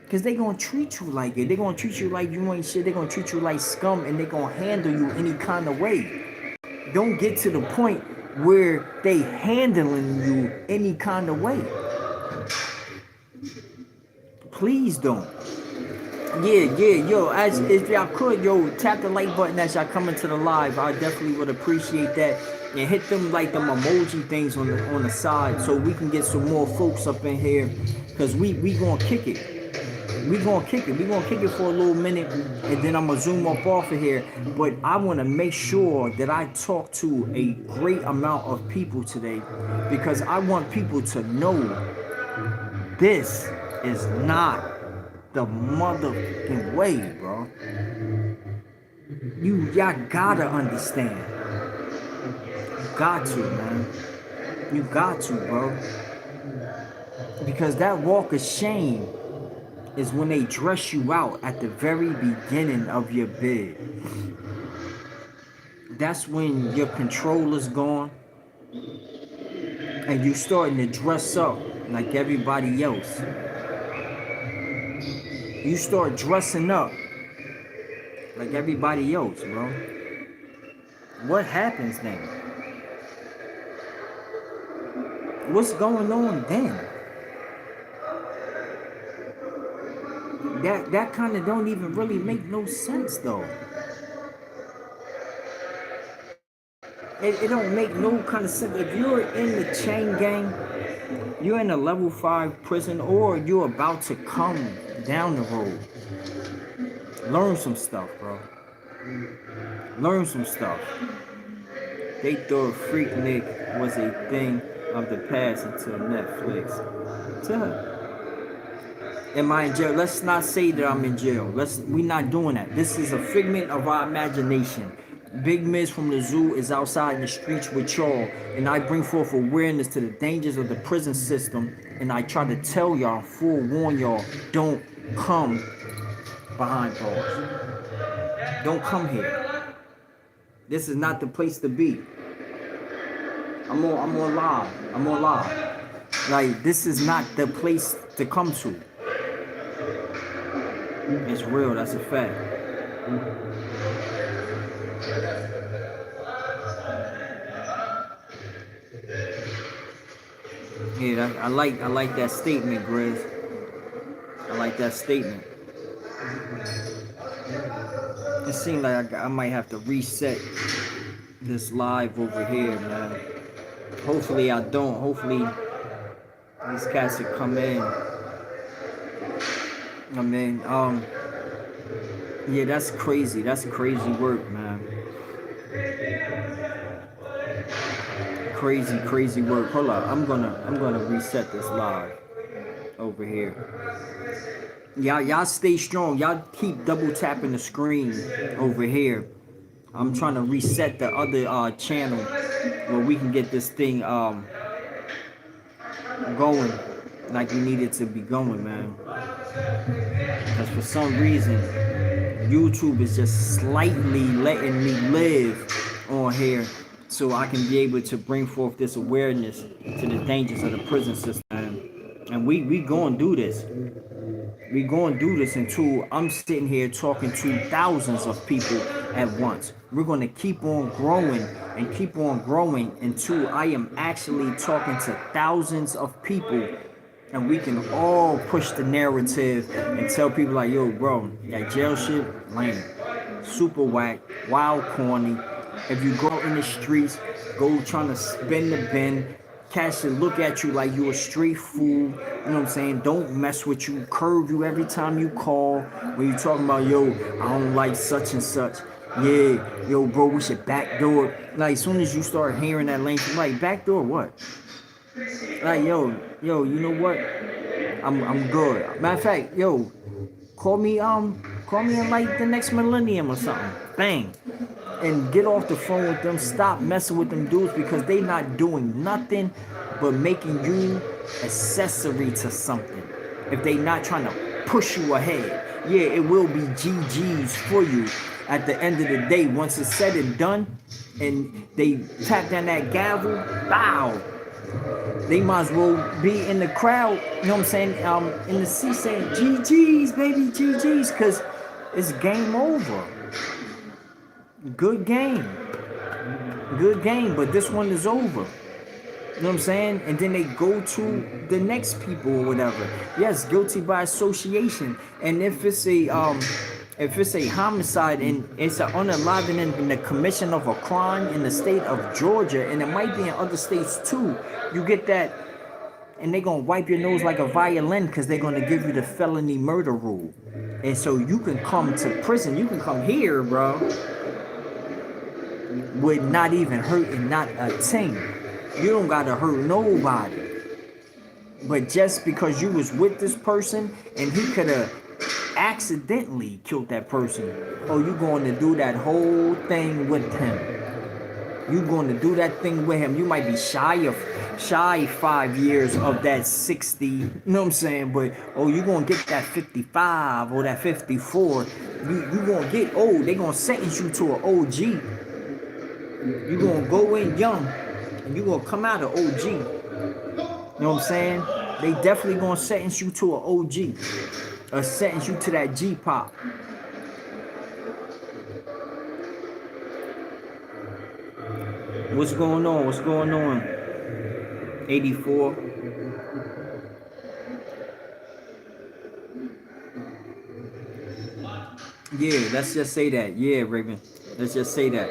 Because they're going to treat you like it. They're going to treat you like you ain't shit. They're going to treat you like scum, and they're going to handle you any kind of way. Don't get to the point where they handling you any kind of way. Please don't. Yeah, yo, as if y'all could, yo, tap the like button as y'all come into the live. I definitely would appreciate that. And hit them like them emoji things on the side so we can get some more folks up in here. Cause we gonna kick it. We gonna kick it for a little minute, and then I'm gonna zoom up off of here. But I wanna make sure that I talk to a great amount of people today, because I want people to know this is not the motherfucking way, bro. Y'all gotta understand. You got to, man. You got to, bro. Because that walk of shame is when they dress you out at the very beginning of your bid. That's when your control is gone and you starting to dress up like everybody else. You start dressing up like everybody else, bro. What happens then? What's going on then? that kind of don't even really make no sense though. It don't make no kind of sense. If you're in the chain gang, you're in a level 5 prison, or you're about to come down the road. Learn some stuff, bro. Learn some stuff. They thought Freaknik was a thing of the past until Netflix. Am I in jail? Let's not say that I'm in jail. We not doing that. This is a figment of our imagination. Big Miz from the zoo is outside in the streets with y'all, and I bring forth awareness to the dangers of the prison system, and I try to tell y'all, forewarn y'all, don't come behind bars. Don't come here. This is not the place to be. I'm on live. Like, this is not the place to come to. It's real, that's a fact. Yeah, I like that statement, Grizz. I like that statement. It seems like I might have to reset this live over here, man. Hopefully I don't. Hopefully these cats will come in. I mean, yeah, that's crazy. That's crazy work, man. Crazy work. Hold up. I'm gonna reset this live over here. Y'all stay strong. Y'all keep double tapping the screen over here. I'm trying to reset the other channel where we can get this thing going like we need it to be going, man. Because for some reason YouTube is just slightly letting me live on here, so I can be able to bring forth this awareness to the dangers of the prison system. And we gonna do this. We gonna do this until I'm sitting here talking to thousands of people at once. We're gonna keep on growing and keep on growing until I am actually talking to thousands of people, and we can all push the narrative and tell people like, yo, bro, that jail shit, lame, super whack, wild, corny. If you go in the streets, go trying to spin the bin, cats should look at you like you a straight fool. You know what I'm saying? Don't mess with you, curve you every time you call. When you talking about, yo, I don't like such and such. Yeah, yo, bro, we should backdoor. Like, as soon as you start hearing that language, like, backdoor what? Like, yo, you know what? I'm good. Matter of fact, yo, call me in like the next millennium or something. Bang. And get off the phone with them. Stop messing with them dudes, because they not doing nothing but making you accessory to something. If they not trying to push you ahead, yeah, it will be GG's for you at the end of the day. Once it's said and done, and they tap down that gavel, bow. They might as well be in the crowd, you know what I'm saying, in the seat saying GG's, baby, GG's, because it's game over. Good game, but this one is over. You know what I'm saying? And then they go to the next people or whatever. Yes, guilty by association. And if it's a homicide and it's an unalivening in the commission of a crime in the state of Georgia, and it might be in other states too, you get that, and they're gonna wipe your nose like a violin, because they're gonna give you the felony murder rule. And so you can come to prison, you can come here, bro, with not even hurting not a thing. You don't gotta hurt nobody. But just because you was with this person and he could have accidentally killed that person, oh, you going to do that whole thing with him. You going to do that thing with him. You might be shy 5 years of that 60, you know what I'm saying? But, oh, you going to get that 55 or that 54. You going to get old. They going to sentence you to an OG. You going to go in young, and you going to come out of OG. You know what I'm saying? They definitely going to sentence you to an OG. Or sentence you to that G-pop. What's going on? What's going on? 84. Yeah, let's just say that. Yeah, Raven. Let's just say that.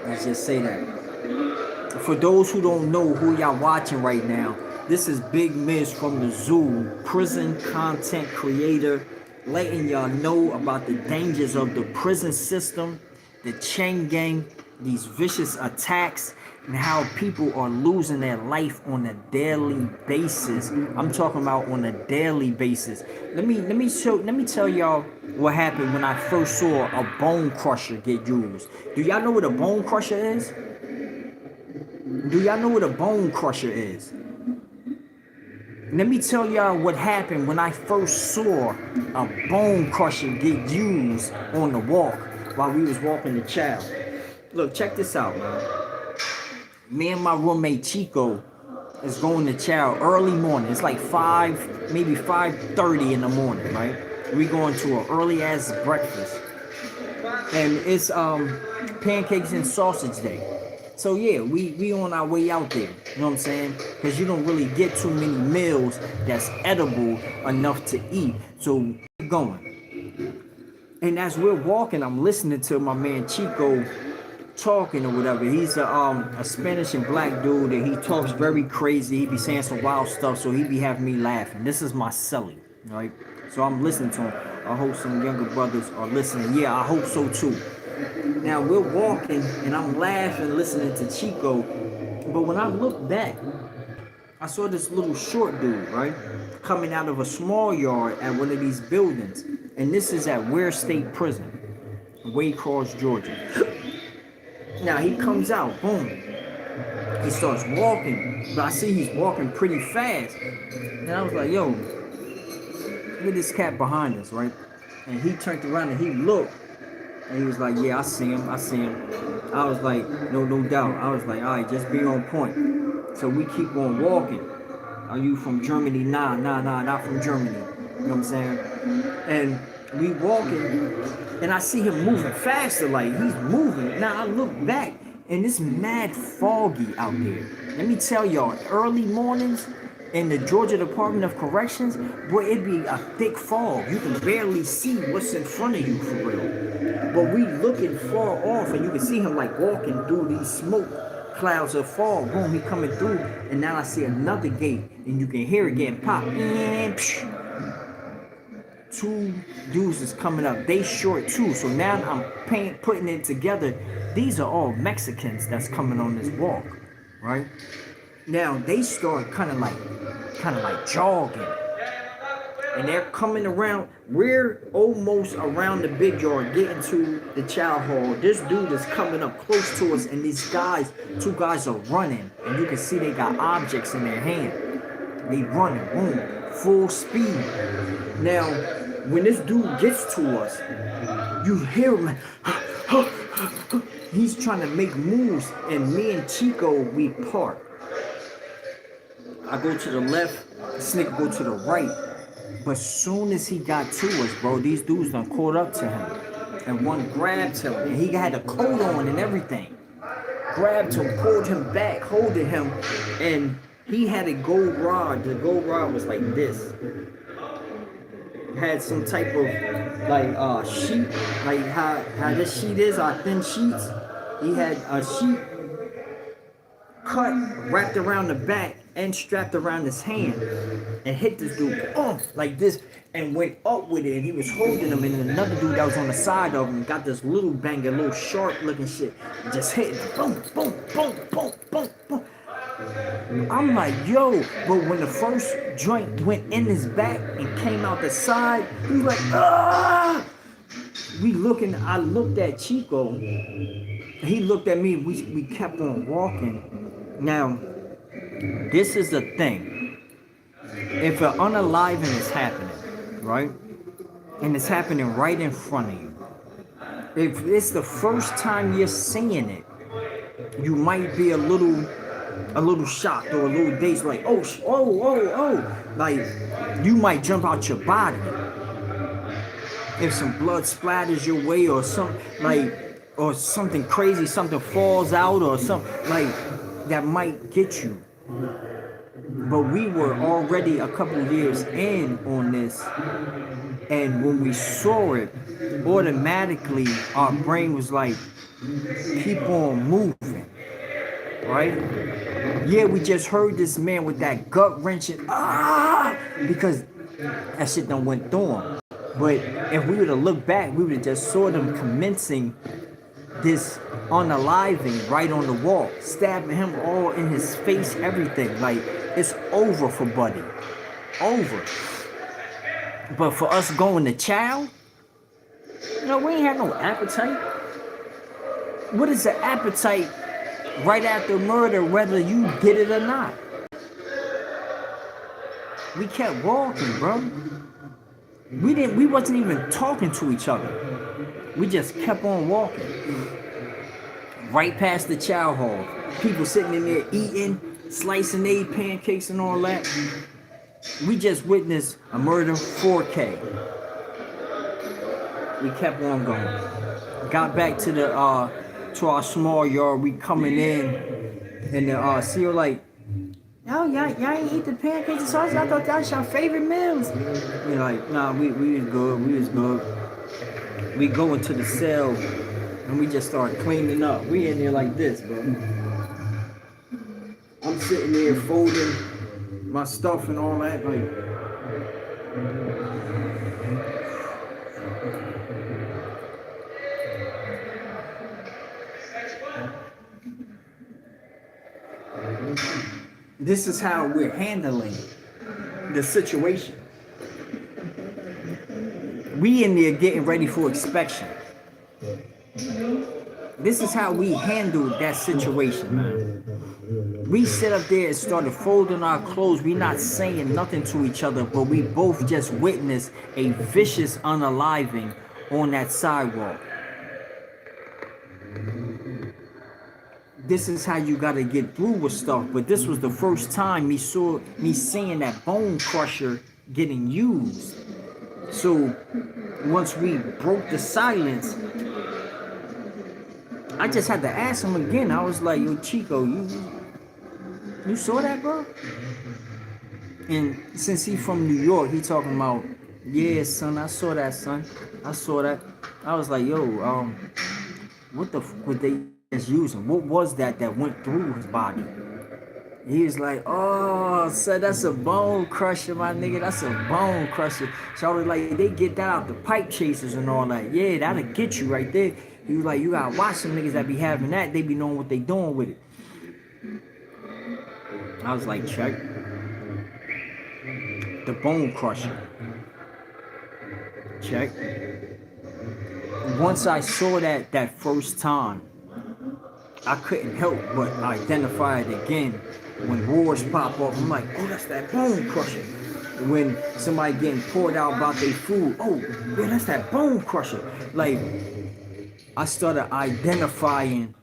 Let's just say that. For those who don't know who y'all watching right now, this is Big Miz from the Zoo, prison content creator, letting y'all know about the dangers of the prison system, the chain gang, these vicious attacks, and how people are losing their life on a daily basis. I'm talking about on a daily basis. Let me tell y'all what happened when I first saw a bone crusher get used. Do y'all know what a bone crusher is? Do y'all know what a bone crusher is? Let me tell y'all what happened when I first saw a bone crusher get used on the walk while we was walking the child. Look, check this out, man. Me and my roommate Chico is going to chow early morning. It's like 5, maybe 5:30 in the morning, right? We going to an early ass breakfast. And it's pancakes and sausage day. So yeah, we on our way out there. You know what I'm saying? Because you don't really get too many meals that's edible enough to eat. So keep going. And as we're walking, I'm listening to my man Chico talking or whatever. He's a Spanish and black dude, and he talks very crazy. He be saying some wild stuff, so he be having me laughing. This is my celly, right? So I'm listening to him. I hope some younger brothers are listening. Yeah, I hope so too. Now we're walking, and I'm laughing, listening to Chico. But when I look back, I saw this little short dude, right, coming out of a small yard at one of these buildings, and this is at Ware State Prison, Waycross, Georgia. Now he comes out, boom. He starts walking, but I see he's walking pretty fast. And I was like, yo, look at this cat behind us, right? And he turned around and he looked, and he was like, yeah, I see him, I see him. I was like, no doubt. I was like, all right, just be on point. So we keep on walking. Are you from Germany? Nah, not from Germany. You know what I'm saying? And we walking, and I see him moving faster, like he's moving. Now I look back, and it's mad foggy out there. Let me tell y'all, early mornings in the Georgia Department of Corrections, boy, it'd be a thick fog. You can barely see what's in front of you for real. But we looking far off, and you can see him like walking through these smoke clouds of fog. Boom, he coming through, and now I see another gate, and you can hear it getting popped. And two dudes is coming up. They short too. So now I'm putting it together. These are all Mexicans that's coming on this walk, right? Now they start kind of like jogging, and they're coming around. We're almost around the big yard, getting to the chow hall. This dude is coming up close to us, and these guys, 2 guys are running, and you can see they got objects in their hand. They running, boom, full speed. Now, when this dude gets to us, you hear him like, he's trying to make moves, and me and Chico, we part. I go to the left, this nigga go to the right. But soon as he got to us, bro, these dudes done caught up to him. And one grabbed him, and he had a coat on and everything. Grabbed him, pulled him back, holding him, and he had a gold rod. The gold rod was like this. Had some type of like sheet, like how this sheet is, our thin sheets. He had a sheet cut, wrapped around the back and strapped around his hand, and hit this dude like this, and went up with it, and he was holding him, and another dude that was on the side of him got this little banger, little sharp looking shit, just hit it, boom, boom, boom, boom, boom, boom. I'm like, yo, but when the first joint went in his back and came out the side, he was like, ah! I looked at Chico, he looked at me, we kept on walking. Now, this is the thing. If an unaliving is happening, right? And it's happening right in front of you. If it's the first time you're seeing it, you might be a little shocked or a little dazed, like, oh. Like, you might jump out your body. If some blood splatters your way or or something crazy, something falls out or something like that might get you. But we were already a couple years in on this, and when we saw it, automatically our brain was like, keep on moving, right? Yeah, we just heard this man with that gut wrenching, because that shit done went through him. But if we would have looked back, we would have just saw them commencing this unaliving right on the wall, stabbing him all in his face, everything. Like, it's over for Buddy. Over. But for us going to chow, we ain't had no appetite. What is the appetite right after murder, whether you did it or not? We kept walking, bro. We wasn't even talking to each other. We just kept on walking. Right past the chow hall. People sitting in there eating, slicing their pancakes and all that. We just witnessed a murder 4K. We kept on going. Got back to the to our small yard. We coming in, and the CEO like, yo, y'all ain't eat the pancakes and sausage. I thought that was your favorite meals. You're like, nah, we was good. We was good. We go into the cell, and we just start cleaning up. We in there like this, bro. I'm sitting there folding my stuff and all that, like. This is how we're handling the situation. We in there getting ready for inspection. This is how we handled that situation, man. We sit up there and started folding our clothes. We not saying nothing to each other, but we both just witnessed a vicious unaliving on that sidewalk. This is how you gotta get through with stuff. But this was the first time me seeing that bone crusher getting used. So once we broke the silence, I just had to ask him again. I was like, yo, Chico, you saw that, bro? And since he from New York, he talking about, yeah, son, I saw that, son. I saw that. I was like, yo, what the fuck were they just using? What was that went through his body? He was like, oh, son, that's a bone crusher, my nigga. That's a bone crusher. So I was like, they get that out the pipe chasers and all that. Yeah, that'll get you right there. He was like, you gotta watch some niggas that be having that. They be knowing what they doing with it. I was like, check. The bone crusher. Check. Once I saw that first time, I couldn't help but identify it again. When wars pop up, I'm like, oh, that's that bone crusher. When somebody getting poured out about their food, oh, yeah, that's that bone crusher. Like, I started identifying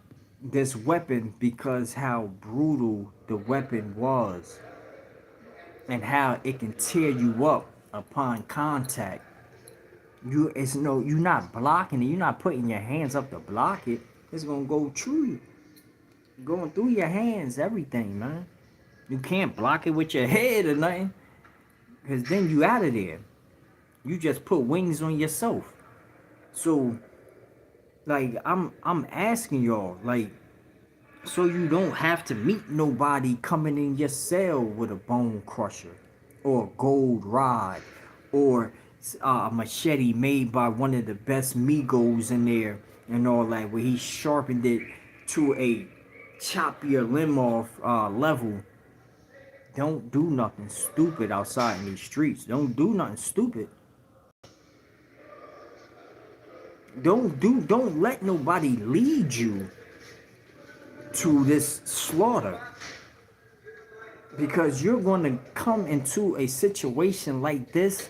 this weapon because how brutal the weapon was and how it can tear you up upon contact. You're not blocking it. You're not putting your hands up to block it. It's gonna go through you. Going through your hands, everything, man. You can't block it with your head or nothing, because then you out of there. You just put wings on yourself. So, like, I'm asking y'all, like, so you don't have to meet nobody coming in your cell with a bone crusher or a gold rod or a machete made by one of the best Migos in there and all that, where he sharpened it to a chop your limb off level. Don't do nothing stupid outside in these streets. Don't do nothing stupid. Don't let nobody lead you to this slaughter, because you're going to come into a situation like this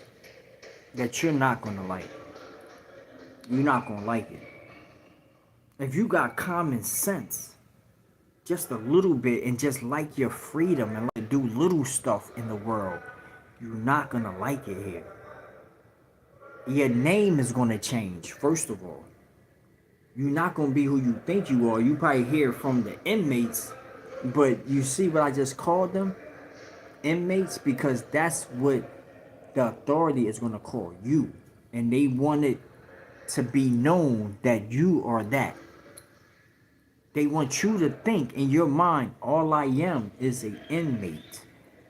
that you're not going to like. You're not going to like it. If you got common sense, just a little bit, and just like your freedom and like do little stuff in the world, you're not going to like it here. Your name is going to change, first of all. You're not going to be who you think you are. You probably hear from the inmates, but you see what I just called them? inmates because that's what the authority is going to call you. And they want it to be known that you are that. They want you to think in your mind, all I am is an inmate.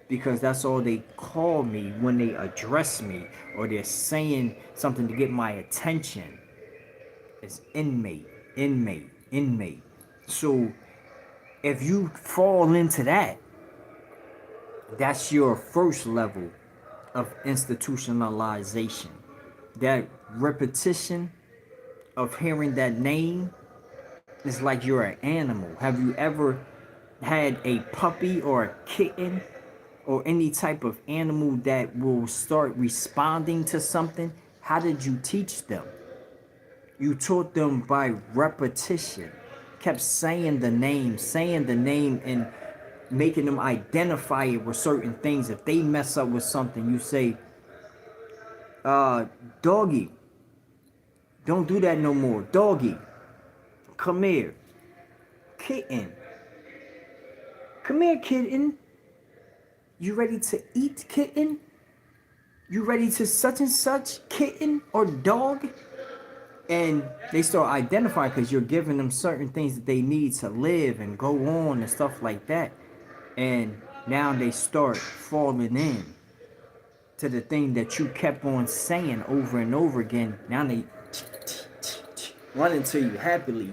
Because that's all they call me when they address me or they're saying something to get my attention. It's inmate, inmate, inmate. So if you fall into that, that's your first level of institutionalization. That repetition of hearing that name is like you're an animal. Have you ever had a puppy or a kitten or any type of animal that will start responding to something? How did you teach them? You taught them by repetition. Kept saying the name, and making them identify it with certain things. If they mess up with something, you say, doggy, don't do that no more. Doggy, come here. Kitten, come here, kitten. You ready to eat, kitten? You ready to such and such, kitten or dog? And they start identifying because you're giving them certain things that they need to live and go on and stuff like that. And now they start falling in to the thing that you kept on saying over and over again. Now they running to you happily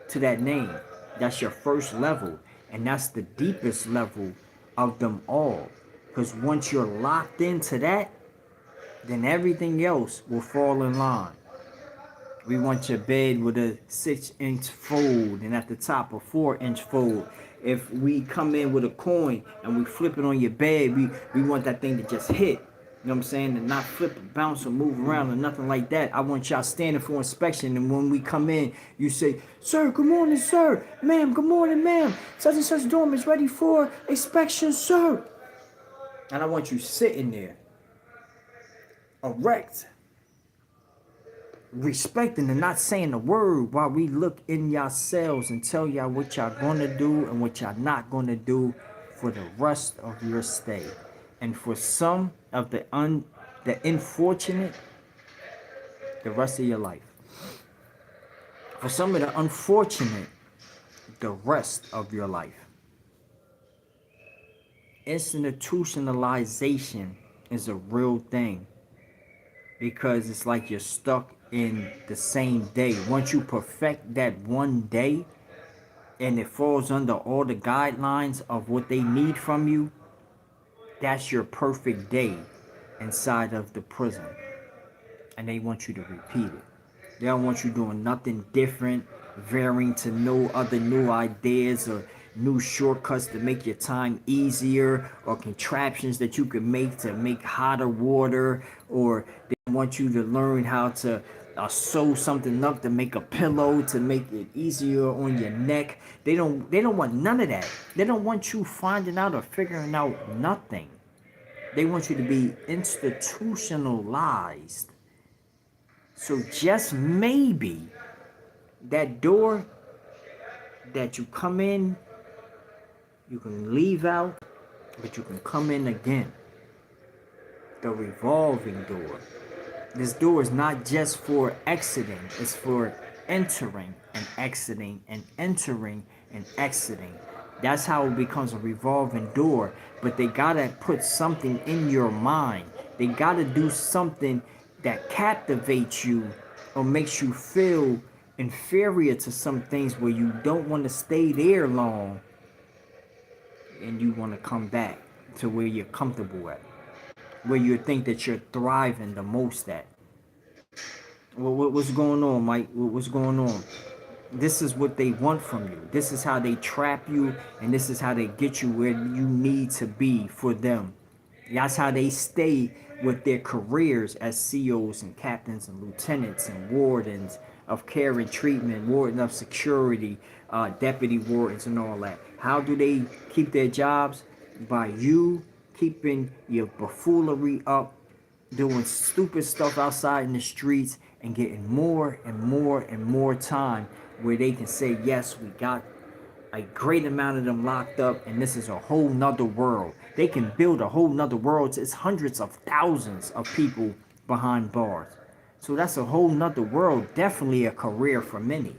to that name. That's your first level. And that's the deepest level of them all. Because once you're locked into that, then everything else will fall in line. We want your bed with a 6-inch fold and at the top a 4-inch fold. If we come in with a coin and we flip it on your bed, we want that thing to just hit. You know what I'm saying? And not flip or bounce or move around or nothing like that. I want y'all standing for inspection. And when we come in, you say, sir, good morning, sir. Ma'am, good morning, ma'am. Such and such dorm is ready for inspection, sir. And I want you sitting there, erect, respecting and not saying a word while we look in yourselves and tell y'all what y'all gonna do and what y'all not gonna do for the rest of your stay. And for some of the unfortunate, the rest of your life. For some of the unfortunate, the rest of your life. Institutionalization is a real thing because it's like you're stuck in the same day. Once you perfect that one day and it falls under all the guidelines of what they need from you, that's your perfect day inside of the prison. And they want you to repeat it. They don't want you doing nothing different, varying to no other new ideas or new shortcuts to make your time easier, or contraptions that you can make to make hotter water, or they want you to learn how to sew something up to make a pillow to make it easier on your neck. They don't want none of that. They don't want you finding out or figuring out nothing. They want you to be institutionalized. So just maybe that door that you come in, you can leave out, but you can come in again. The revolving door. This door is not just for exiting, it's for entering and exiting and entering and exiting. That's how it becomes a revolving door. But they gotta put something in your mind. They gotta do something that captivates you or makes you feel inferior to some things where you don't want to stay there long and you want to come back to where you're comfortable at, where you think that you're thriving the most at. What's going on, Mike? What's going on? This is what they want from you. This is how they trap you, and this is how they get you where you need to be for them. That's how they stay with their careers as COs and captains and lieutenants and wardens of care and treatment, warden of security, deputy wardens and all that. How do they keep their jobs? By you keeping your buffoonery up, doing stupid stuff outside in the streets, and getting more and more and more time where they can say, yes, we got A great amount of them locked up, and this is a whole nother world. They can build a whole nother world. It's hundreds of thousands of people behind bars. So that's a whole nother world. Definitely a career for many.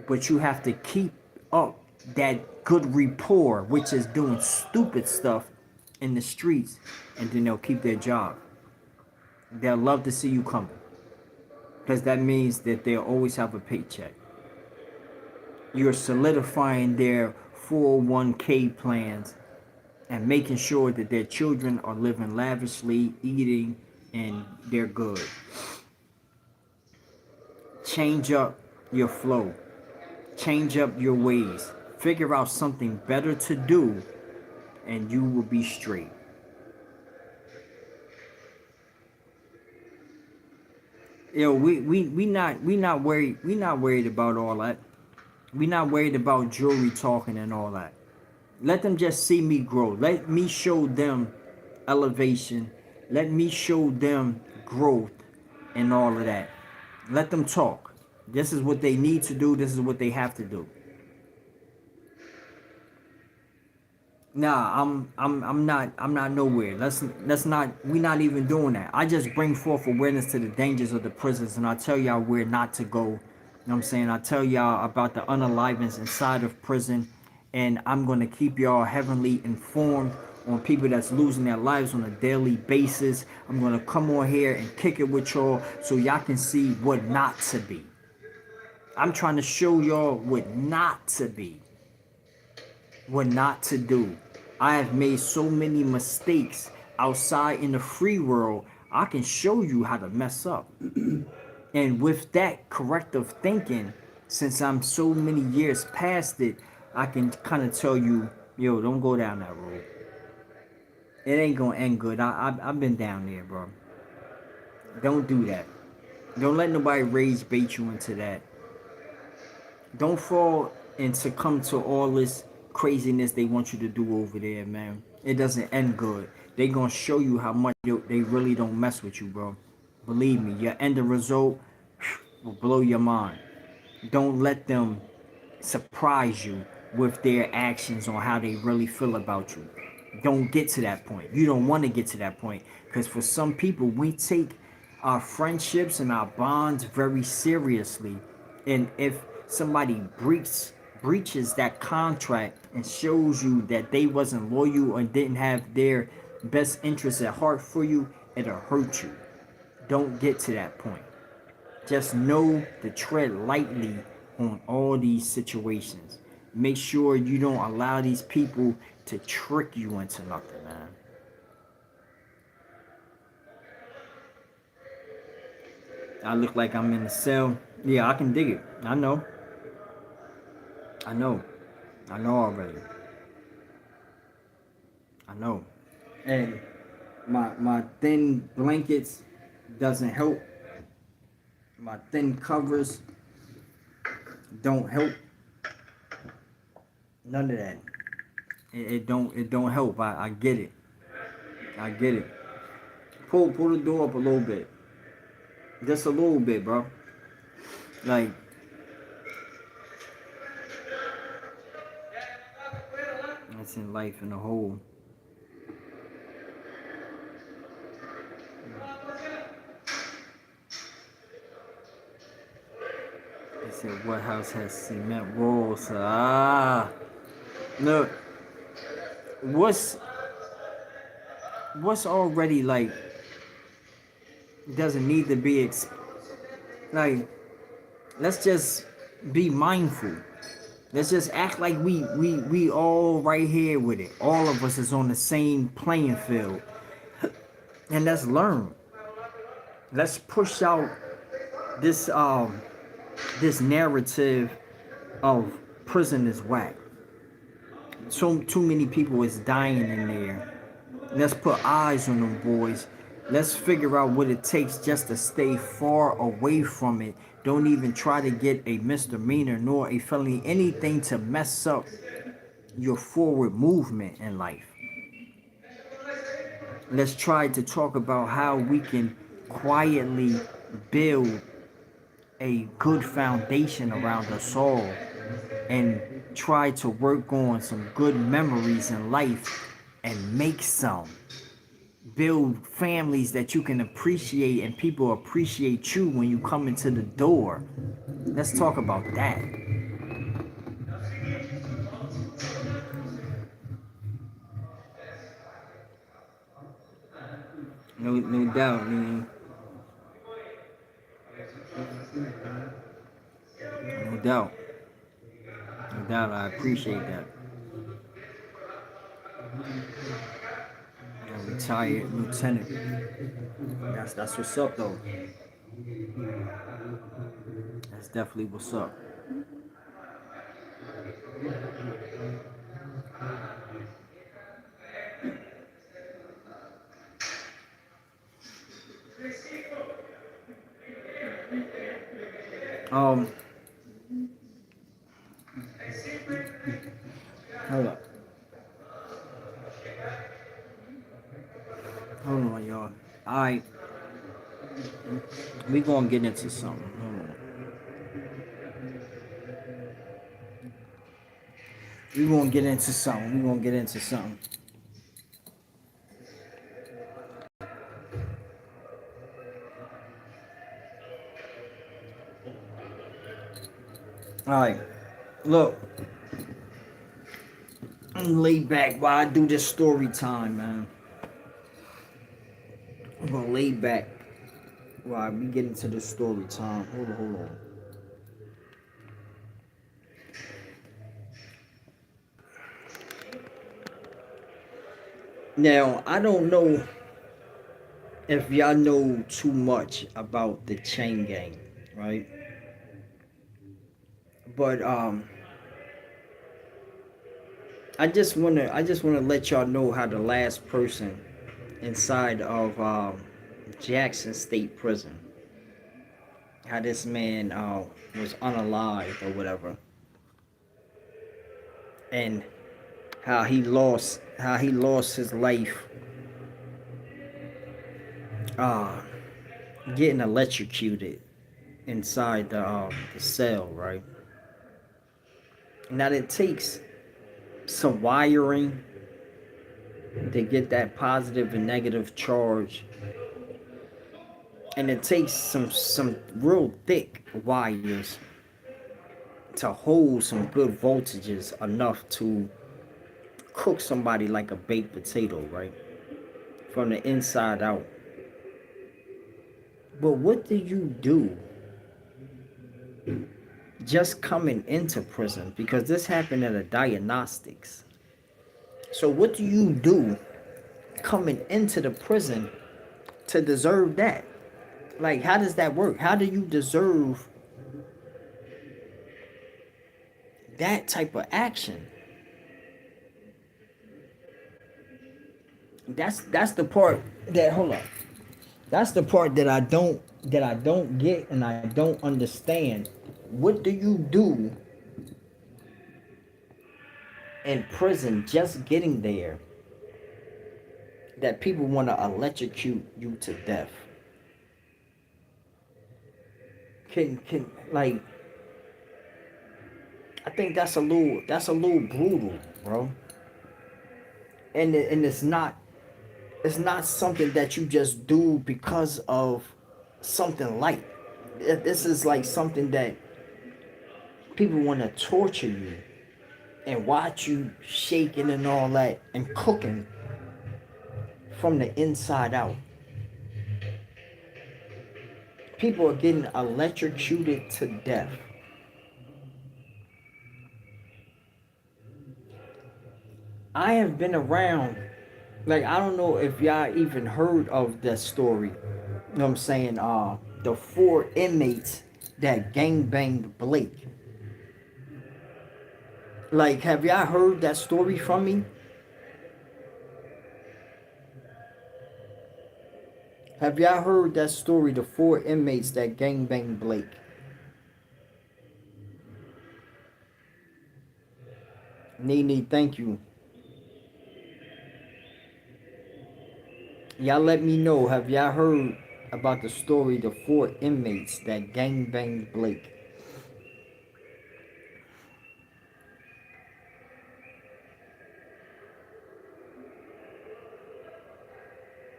But you have to keep up that good rapport, which is doing stupid stuff in the streets, and then they'll keep their job. They'll love to see you coming, because that means that they'll always have a paycheck. You're solidifying their 401k plans and making sure that their children are living lavishly, eating, and they're good. Change up your flow. Change up your ways. Figure out something better to do, and you will be straight. We not worried about all that. We not worried about jewelry talking and all that. Let them just see me grow. Let me show them elevation. Let me show them growth and all of that. Let them talk. This is what they need to do. This is what they have to do. Nah, I'm not nowhere. Let's not, we not even doing that. I just bring forth awareness to the dangers of the prisons, and I tell y'all where not to go. You know what I'm saying? I tell y'all about the unalivings inside of prison, and I'm gonna keep y'all heavenly informed on people that's losing their lives on a daily basis. I'm gonna come on here and kick it with y'all so y'all can see what not to be. I'm trying to show y'all what not to be, what not to do. I have made so many mistakes outside in the free world. I can show you how to mess up. And with that corrective thinking, since I'm so many years past it, I can kind of tell you, yo, don't go down that road. It ain't gonna end good. I've been down there, bro. Don't do that. Don't let nobody rage bait you into that. Don't fall and succumb to all this craziness they want you to do over there, man. It doesn't end good. They gonna show you how much they really don't mess with you, bro. Believe me, your end result will blow your mind. Don't let them surprise you with their actions on how they really feel about you. Don't get to that point. You don't want to get to that point, because for some people, we take our friendships and our bonds very seriously. And if somebody breaches that contract and shows you that they wasn't loyal and didn't have their best interests at heart for you, it'll hurt you. Don't get to that point. Just know to tread lightly on all these situations. Make sure you don't allow these people to trick you into nothing, man. I look like I'm in a cell. Yeah, I can dig it. I know. I know already. I know. And my thin blankets doesn't help. My thin covers don't help. None of that. It don't help. I get it. I get it. Pull the door up a little bit. Just a little bit, bro. Like, that's in life in a whole. They said, what house has cement walls? Look, what's already like doesn't need to be like, let's just be mindful. Let's just act like we all right here with it. All of us is on the same playing field. And let's learn. Let's push out this this narrative of prison is whack. So too many people is dying in there. Let's put eyes on them boys. Let's figure out what it takes just to stay far away from it. Don't even try to get a misdemeanor nor a felony, anything to mess up your forward movement in life. Let's try to talk about how we can quietly build a good foundation around us all and try to work on some good memories in life and make some. Build families that you can appreciate and people appreciate you when you come into the door. Let's talk about that. No doubt, man. No doubt. No doubt. I appreciate that. A retired lieutenant. That's what's up though. That's definitely what's up. Um, hold up. Hold on, y'all. Alright, we gonna get into something. Hold on. We gonna get into something. We gonna get into something. Alright, look. I'm laid back while I do this story time, man. I'm gonna lay back while we get into the story time. Hold on. Now, I don't know if y'all know too much about the chain gang, right? But I just wanna let y'all know how the last person inside of Jackson State Prison, how this man was unalived or whatever, and how he lost his life uh getting electrocuted inside the cell, right? Now it takes some wiring to get that positive and negative charge, and it takes some real thick wires to hold some good voltages enough to cook somebody like a baked potato, right? From the inside out. But what do you do just coming into prison? Because this happened at a diagnostics. So what do you do coming into the prison to deserve that? Like, how does that work? How do you deserve that type of action? That's the part that hold up. That's the part that I don't get and I don't understand. What do you do in prison just getting there that people want to electrocute you to death? Can like I think that's a little brutal, bro. And it's not something that you just do because of something light. This is like something that people want to torture you and watch you shaking and all that and cooking from the inside out. People are getting electrocuted to death. I have been around, like, I don't know if y'all even heard of that story. You know what I'm saying? The four inmates that gangbanged Blake. Like, have y'all heard that story from me? Have y'all heard that story? The four inmates that gangbanged Blake. Nene, thank you. Y'all let me know. Have y'all heard about the story the 4 inmates that gangbanged Blake.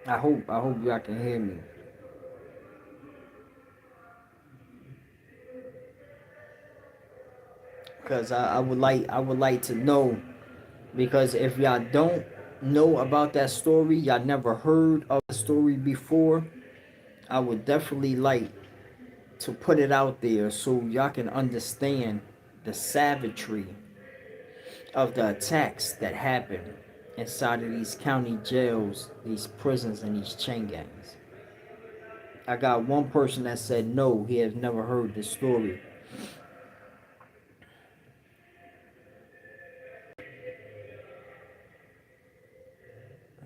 I hope y'all can hear me. Cause I would like to know, because if y'all don't know about that story, y'all never heard of the story before, I would definitely like to put it out there so y'all can understand the savagery of the attacks that happen inside of these county jails, these prisons, and these chain gangs. I got one person that said no, he has never heard this story.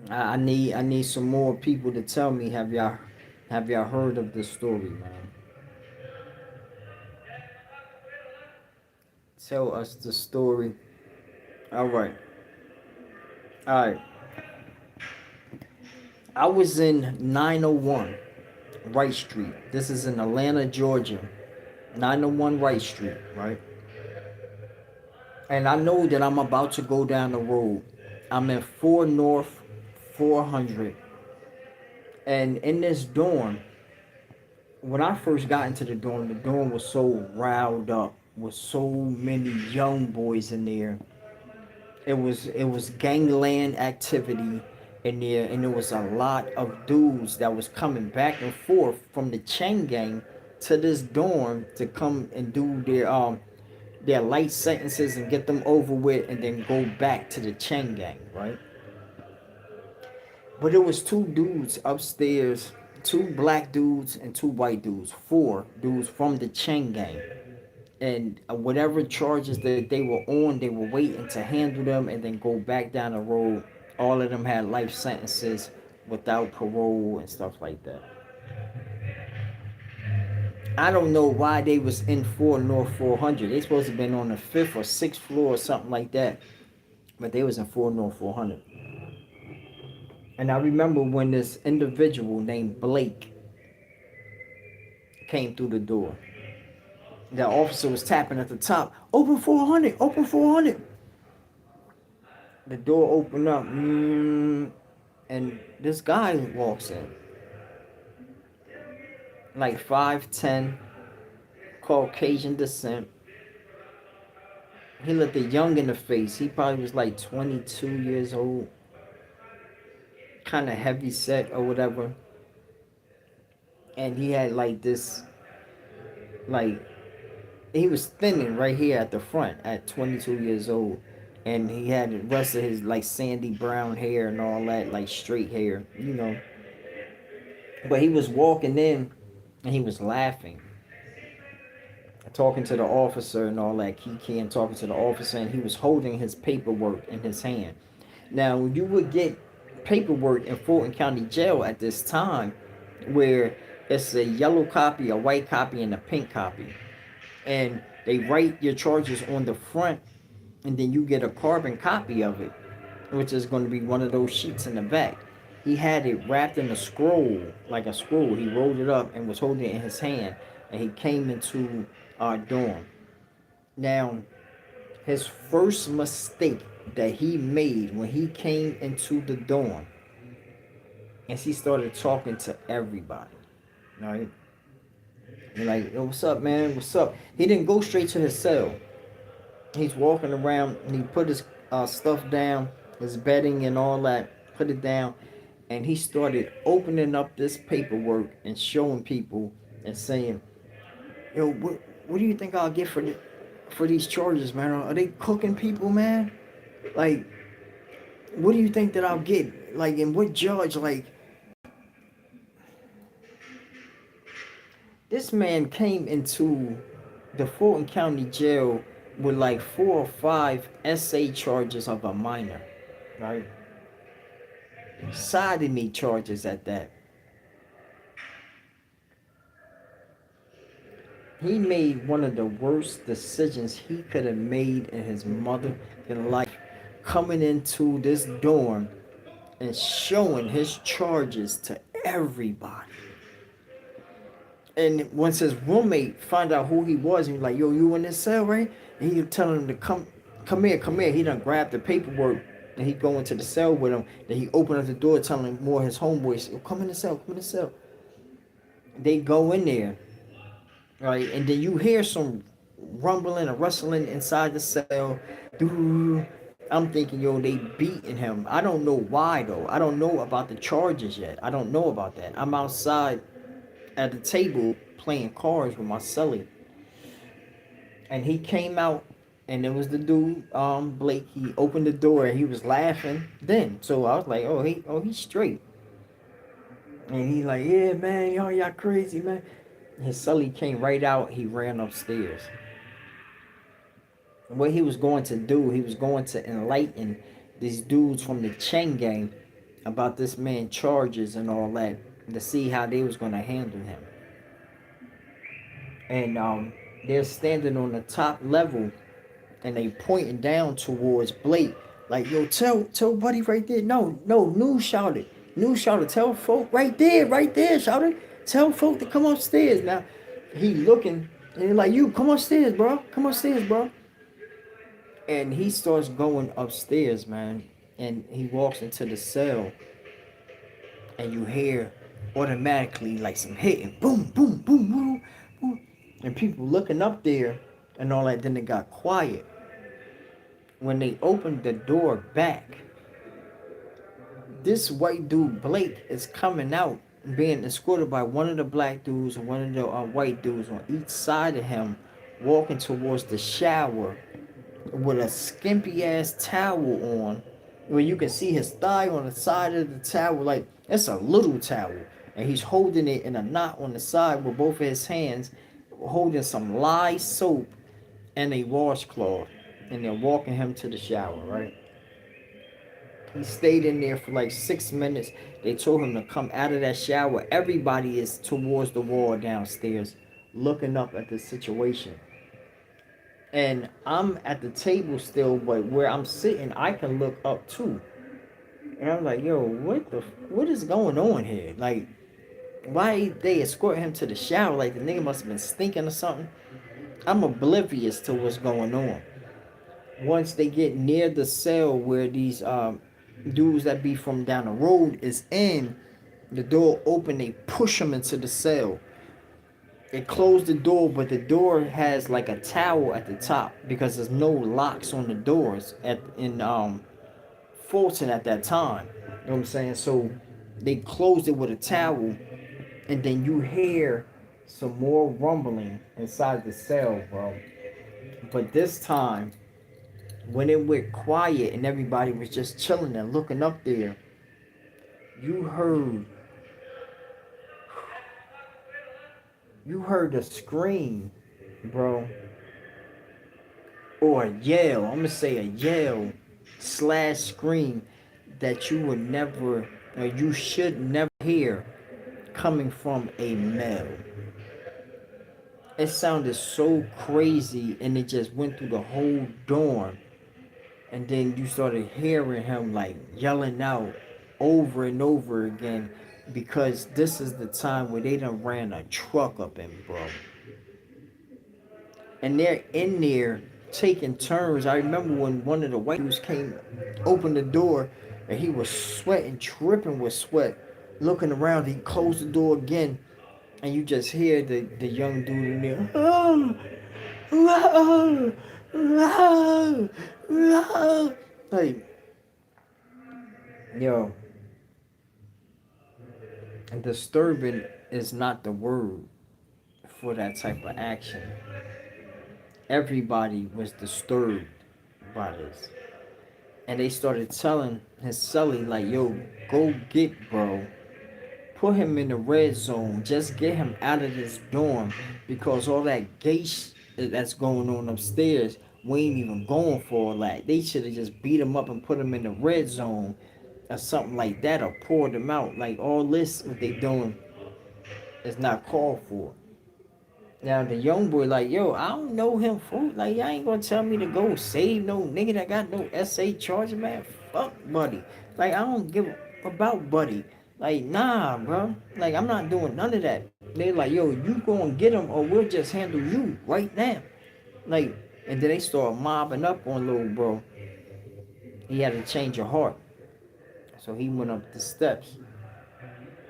I need some more people to tell me, have y'all heard of this story, man? Tell us the story. All right. All right. I was in 901 Wright Street. This is in Atlanta, Georgia. 901 Wright Street, right? And I know that I'm about to go down the road. I'm in 4 North 400. And in this dorm, when I first got into the dorm was so riled up with so many young boys in there. It was gangland activity in there, and there was a lot of dudes that was coming back and forth from the chain gang to this dorm to come and do their light sentences and get them over with, and then go back to the chain gang, right? But it was two dudes upstairs, two black dudes and two white dudes, 4 dudes from the chain gang. And whatever charges that they were on, they were waiting to handle them and then go back down the road. All of them had life sentences without parole and stuff like that. I don't know why they was in 4 North 400. They supposed to have been on the 5th or 6th floor or something like that. But they was in 4 North 400. And I remember when this individual named Blake came through the door. The officer was tapping at the top. Open 400, open 400. The door opened up, and this guy walks in. Like 5'10", Caucasian descent. He looked young in the face. He probably was like 22 years old. Kind of heavy set or whatever. And he had like this, like, he was thinning right here at the front at 22 years old. And he had the rest of his like sandy brown hair and all that, like straight hair, you know. But he was walking in and he was laughing, talking to the officer and all that. Kiki and talking to the officer, and he was holding his paperwork in his hand. Now, you would get paperwork in Fulton County Jail at this time where it's a yellow copy, a white copy, and a pink copy. And they write your charges on the front, and then you get a carbon copy of it, which is going to be one of those sheets in the back. He had it wrapped in a scroll, like a scroll. He rolled it up and was holding it in his hand, and he came into our dorm. Now, his first mistake that he made when he came into the dorm is he started talking to everybody, right? And like, yo, what's up, man? What's up? He didn't go straight to his cell. He's walking around, and he put his stuff down, his bedding and all that, put it down, and he started opening up this paperwork and showing people and saying, yo, what do you think I'll get for these charges, man? Are they cooking people, man? Like, what do you think that I'll get? Like, and what judge? Like, this man came into the Fulton County Jail with like 4 or 5 SA charges of a minor, right? Sodomy charges at that. He made one of the worst decisions he could have made in his motherfucking life, coming into this dorm and showing his charges to everybody. And once his roommate found out who he was, he was like, "Yo, you in this cell, right?" And he was telling him to come here, come here. He done grabbed the paperwork and he go into the cell with him. Then he opened up the door, telling him more of his homeboys, "Yo, come in the cell, come in the cell." They go in there, right, and then you hear some rumbling and rustling inside the cell. I'm thinking, yo, they beating him. I don't know why though. I don't know about the charges yet. I don't know about that. I'm outside at the table playing cards with my celly, and he came out, and it was the dude, Blake. He opened the door and he was laughing. Then, so I was like, he's straight. And he like, yeah, man, y'all crazy, man. His celly came right out. He ran upstairs. What he was going to do, he was going to enlighten these dudes from the Cheng gang about this man charges and all that, to see how they was going to handle him. And they're standing on the top level and they pointing down towards Blake, like, yo, tell buddy right there. No, News shouted. News shouted, tell folk right there, shouted. Tell folk to come upstairs. Now he looking and he like, you come upstairs, bro. Come upstairs, bro. And he starts going upstairs, man. And he walks into the cell and you hear automatically like some hitting. Boom, boom, boom, boom, boom. And people looking up there and all that. Then it got quiet. When they opened the door back, this white dude, Blake, is coming out being escorted by one of the black dudes and one of the white dudes on each side of him, walking towards the shower with a skimpy ass towel on, where you can see his thigh on the side of the towel. Like, it's a little towel. And he's holding it in a knot on the side with both of his hands, holding some lye soap and a washcloth. And they're walking him to the shower, right? He stayed in there for like 6 minutes. They told him to come out of that shower. Everybody is towards the wall downstairs, looking up at the situation. And I'm at the table still, but where I'm sitting, I can look up too. And I'm like, yo, what is going on here? Like, why they escort him to the shower? Like, the nigga must have been stinking or something. I'm oblivious to what's going on. Once they get near the cell where these dudes that be from down the road is in, the door open, they push them into the cell. They close the door, but the door has like a towel at the top because there's no locks on the doors in Fulton at that time. You know what I'm saying? So they closed it with a towel, and then you hear some more rumbling inside the cell, bro. But this time, when it went quiet and everybody was just chilling and looking up there, you heard a scream, bro, or a yell. I'm gonna say a yell / scream that you would never, or you should never hear coming from a male. It sounded so crazy, and it just went through the whole dorm. And then you started hearing him like yelling out over and over again, because this is the time where they done ran a truck up him, bro. And they're in there taking turns. I remember when one of the white dudes came, opened the door, and he was sweating, dripping with sweat, looking around. He closed the door again, and you just hear the young dude in there, oh, oh, oh, oh. Like, yo, disturbing is not the word for that type of action. Everybody was disturbed by this. And they started telling his celly, like, yo, go get bro. Put him in the red zone. Just get him out of this dorm, because all that gay that's going on upstairs, we ain't even going for all that. They should have just beat him up and put him in the red zone or something like that, or poured him out. Like, all this, what they doing is not called for. Now the young boy like, yo, I don't know him, fool. Like, y'all ain't gonna tell me to go save no nigga that got no SA charge, man. Fuck Buddy. Like, I don't give about Buddy. Like, nah, bro. Like, I'm not doing none of that. They like, yo, you go and get him, or we'll just handle you right now. Like, and then they start mobbing up on little bro. He had to change of heart, so he went up the steps.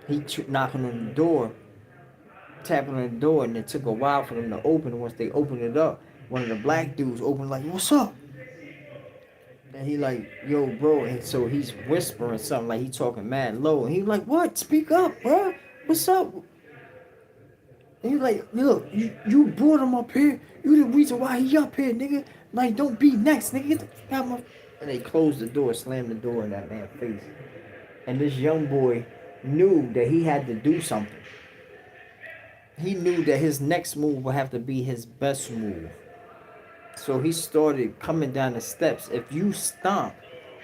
He knocking on the door, tapping on the door, and it took a while for them to open. Once they opened it up, one of the black dudes opened like, "What's up?" And he like, "Yo, bro." And so he's whispering something like he talking mad low. And he like, "What? Speak up, bro. What's up?" And he like, "Look, you brought him up here. You the reason why he up here, nigga. Like, don't be next, nigga. Get the fuck out my." And they closed the door, slammed the door in that man's face. And this young boy knew that he had to do something. He knew that his next move would have to be his best move. So he started coming down the steps. If you stomp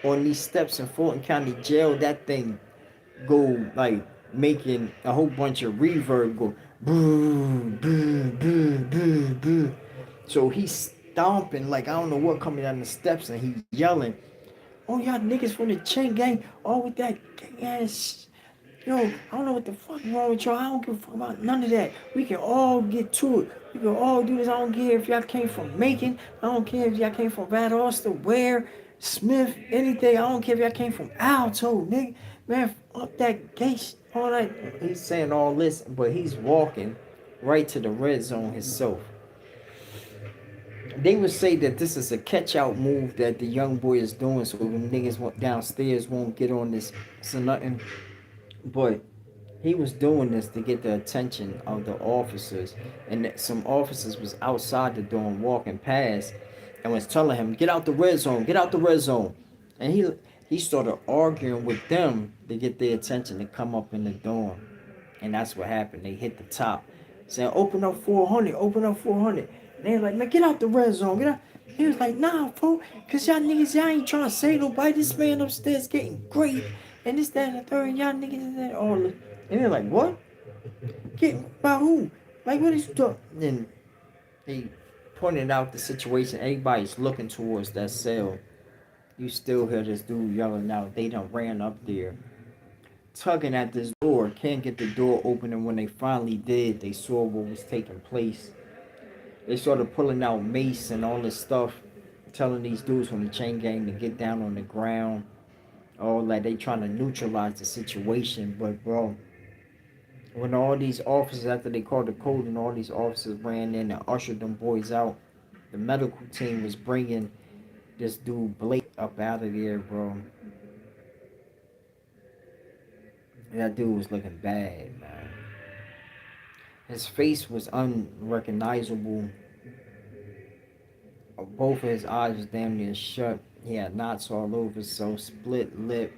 on these steps in Fulton County Jail, that thing go like making a whole bunch of reverb go boo, boo, boo, boo, boo. So he's stomping like I don't know what coming down the steps and he's yelling, "Oh, y'all niggas from the chain gang, all with that gang ass. Yo, I don't know what the fuck wrong with y'all. I don't give a fuck about none of that. We can all get to it. We can all do this. I don't care if y'all came from Macon. I don't care if y'all came from Valdosta, Ware, Smith, anything. I don't care if y'all came from Alto, nigga. Man, up that gate, all that." He's saying all this, but he's walking right to the red zone himself. They would say that this is a catch-out move that the young boy is doing so the niggas downstairs won't get on this. So nothing. But he was doing this to get the attention of the officers, and some officers was outside the door and walking past and was telling him, "Get out the red zone, get out the red zone." And he started arguing with them to get their attention to come up in the dorm. And that's what happened. They hit the top saying, "Open up 400, open up 400." And they were like, "Man, get out the red zone, get out." He was like, "Nah, fool, cause y'all niggas, y'all ain't trying to save nobody. This man upstairs getting great, and this, that, and the third, and y'all niggas and that all." And they're like, "What? Get by who? Like, what is you talking?" And he pointed out the situation. Everybody's looking towards that cell. You still hear this dude yelling out. They done ran up there, tugging at this door, can't get the door open. And when they finally did, they saw what was taking place. They started pulling out mace and all this stuff, telling these dudes from the chain gang to get down on the ground. All that, they trying to neutralize the situation. But bro, when all these officers, after they called the code and all these officers ran in and ushered them boys out, the medical team was bringing this dude Blake up out of there, bro. That dude was looking bad, man. His face was unrecognizable. Both of his eyes was damn near shut. He had knots all over himself, split lip.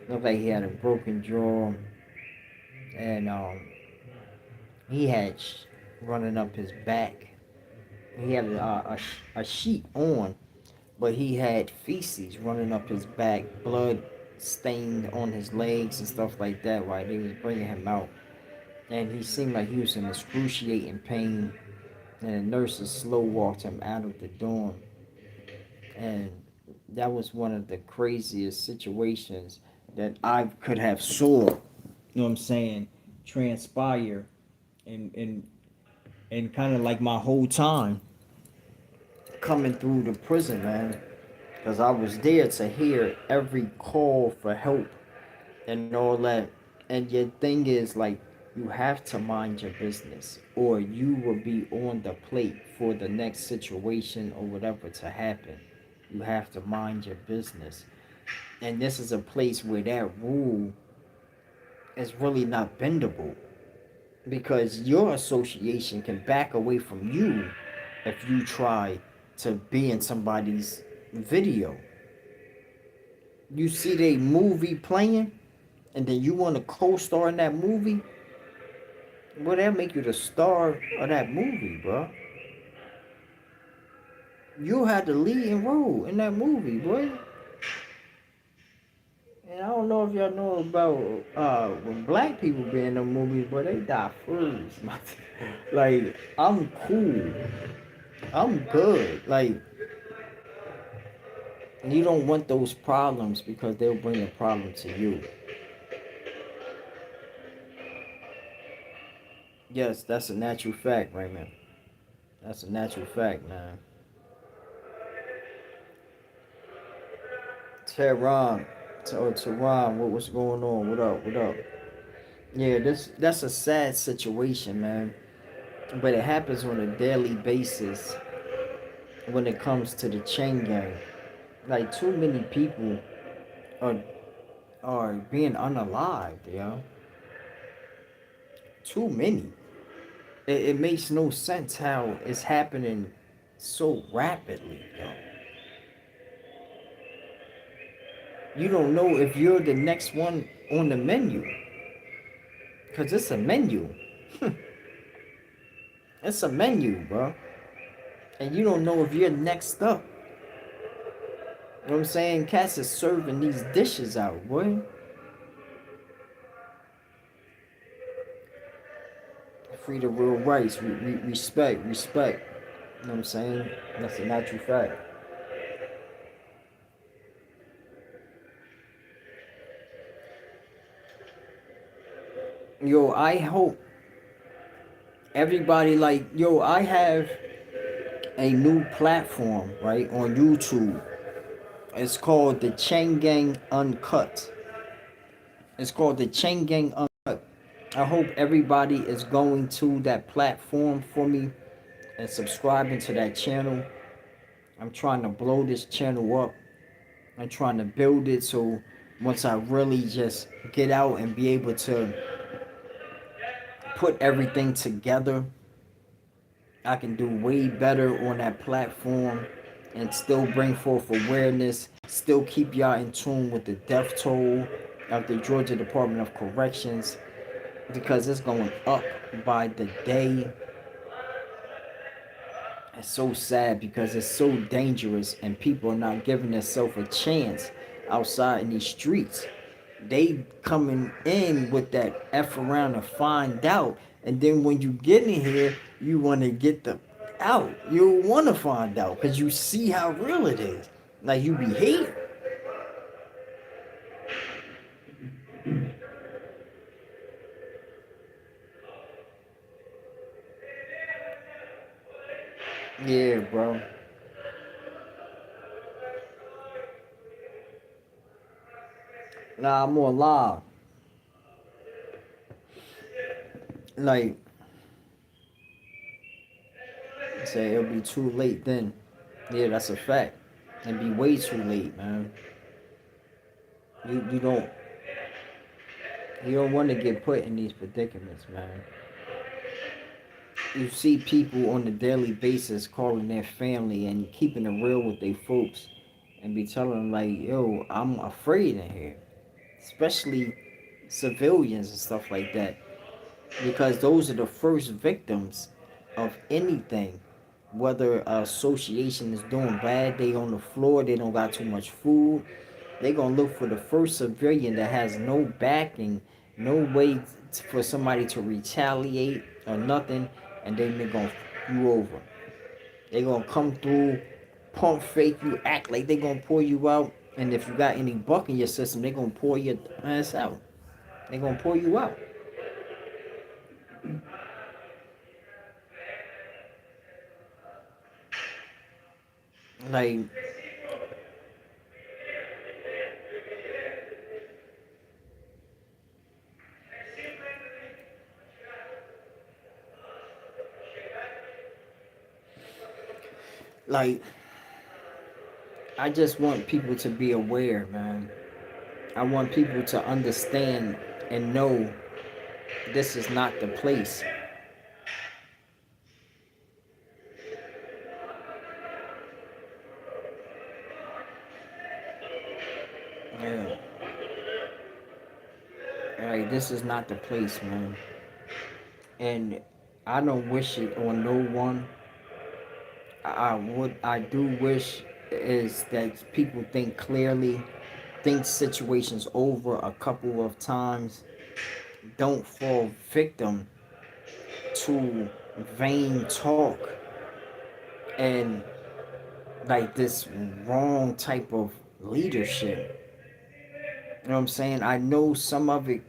Looked like he had a broken jaw. And he had running up his back. He had a sheet on, but he had feces running up his back, blood stained on his legs and stuff like that while they was bringing him out. And he seemed like he was in excruciating pain. And the nurses slow walked him out of the dorm. And that was one of the craziest situations that I could have saw, you know what I'm saying, transpire and kind of like my whole time coming through the prison, man. Because I was there to hear every call for help and all that. And your thing is like, you have to mind your business or you will be on the plate for the next situation or whatever to happen. You have to mind your business. And this is a place where that rule is really not bendable because your association can back away from you if you try to be in somebody's video. You see they movie playing and then you want to co-star in that movie, well, that make you the star of that movie, bro. You had the leading role in that movie, boy. And I don't know if y'all know about when black people be in the movies, but they die first. Like, I'm cool. I'm good. Like, you don't want those problems because they'll bring a problem to you. Yes, that's a natural fact, right, man. That's a natural fact, man. Tehran, Tehran, what's going on? What up? What up? Yeah, that's a sad situation, man. But it happens on a daily basis when it comes to the chain gang. Like too many people are are being unalived, yo. Too many. It makes no sense how it's happening so rapidly, yo. You don't know if you're the next one on the menu. Cause it's a menu. It's a menu, bro. And you don't know if you're next up. You know what I'm saying? Cats is serving these dishes out, boy. Free the real rights. Respect, respect. You know what I'm saying? That's a natural fact. Yo, I hope everybody like, yo, I have a new platform, right, on YouTube. It's called the Chain Gang Uncut. It's called the Chain Gang Uncut. I hope everybody is going to that platform for me and subscribing to that channel. I'm trying to blow this channel up. I'm trying to build it so once I really just get out and be able to put everything together, I can do way better on that platform and still bring forth awareness, still keep y'all in tune with the death toll of the Georgia Department of Corrections because it's going up by the day. It's so sad because it's so dangerous and people are not giving themselves a chance outside in these streets. They coming in with that F around to find out. And then when you get in here, you want to get the out. You want to find out because you see how real it is. Like you be here. Yeah, bro. Nah, I'm more live. Like, say it'll be too late then. Yeah, that's a fact. It'd be way too late, man. You don't want to get put in these predicaments, man. You see people on a daily basis calling their family and keeping it real with their folks and be telling them like, yo, I'm afraid in here. Especially civilians and stuff like that. Because those are the first victims of anything. Whether a association is doing bad, they on the floor, they don't got too much food. They gonna look for the first civilian that has no backing, no way for somebody to retaliate or nothing, and then they gonna f you over. They gonna come through, pump fake you, act like they gonna pull you out, and if you got any buck in your system, they gonna pull your ass out. They gonna pull you out. Like, like, I just want people to be aware, man. I want people to understand and know this is not the place. Yeah. Like, this is not the place, man. And I don't wish it on no one. I do wish is that people think clearly, think situations over a couple of times, don't fall victim to vain talk and like this wrong type of leadership. You know what I'm saying? I know some of it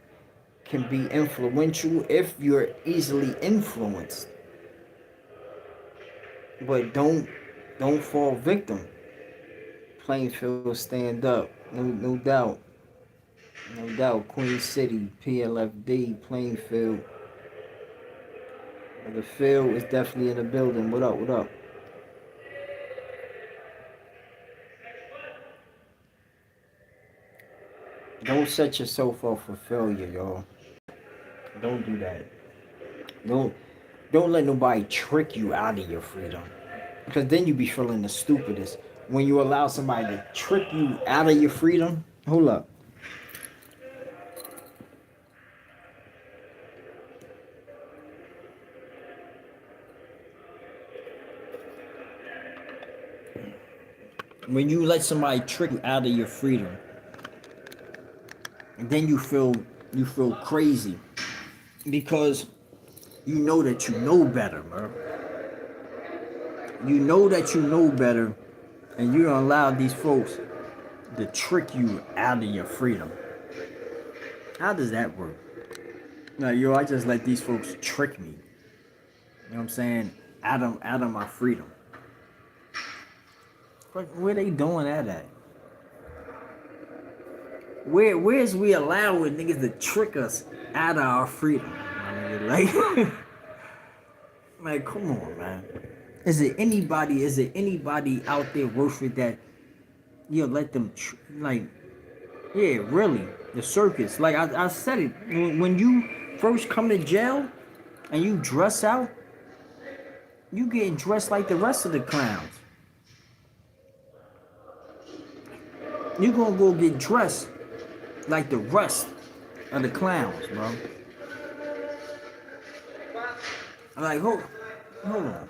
can be influential if you're easily influenced. But don't fall victim. Plainfield stand up. No doubt. No doubt. Queen City, PLFD, Plainfield. The field is definitely in the building. What up? What up? Don't set yourself up for failure, y'all. Don't do that. Don't don't let nobody trick you out of your freedom. Because then you be feeling the stupidest. When you allow somebody to trick you out of your freedom, hold up. When you let somebody trick you out of your freedom, then you feel crazy because you know that you know better, bro. You know that you know better, and you don't allow these folks to trick you out of your freedom. How does that work? Like, yo, I just let these folks trick me. You know what I'm saying? Out of my freedom. Where they doing that at? Where's we allowing niggas to trick us out of our freedom? Like, like, come on, man. Is it anybody out there worth it that you let them like? Yeah, really, the circus. Like I said it when you first come to jail and you dress out, you getting dressed like the rest of the clowns. You gonna go get dressed like the rest of the clowns, bro. I'm like, hold on.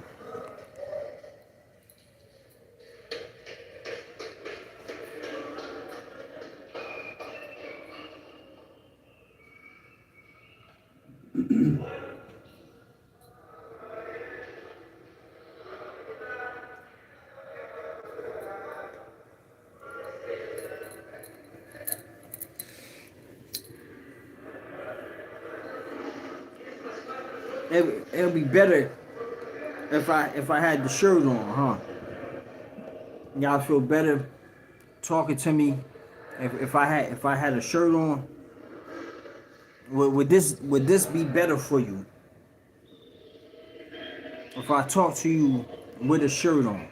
It'll be better if I had the shirt on, huh? Y'all feel better talking to me if I had a shirt on? Would this be better for you? If I talk to you with a shirt on?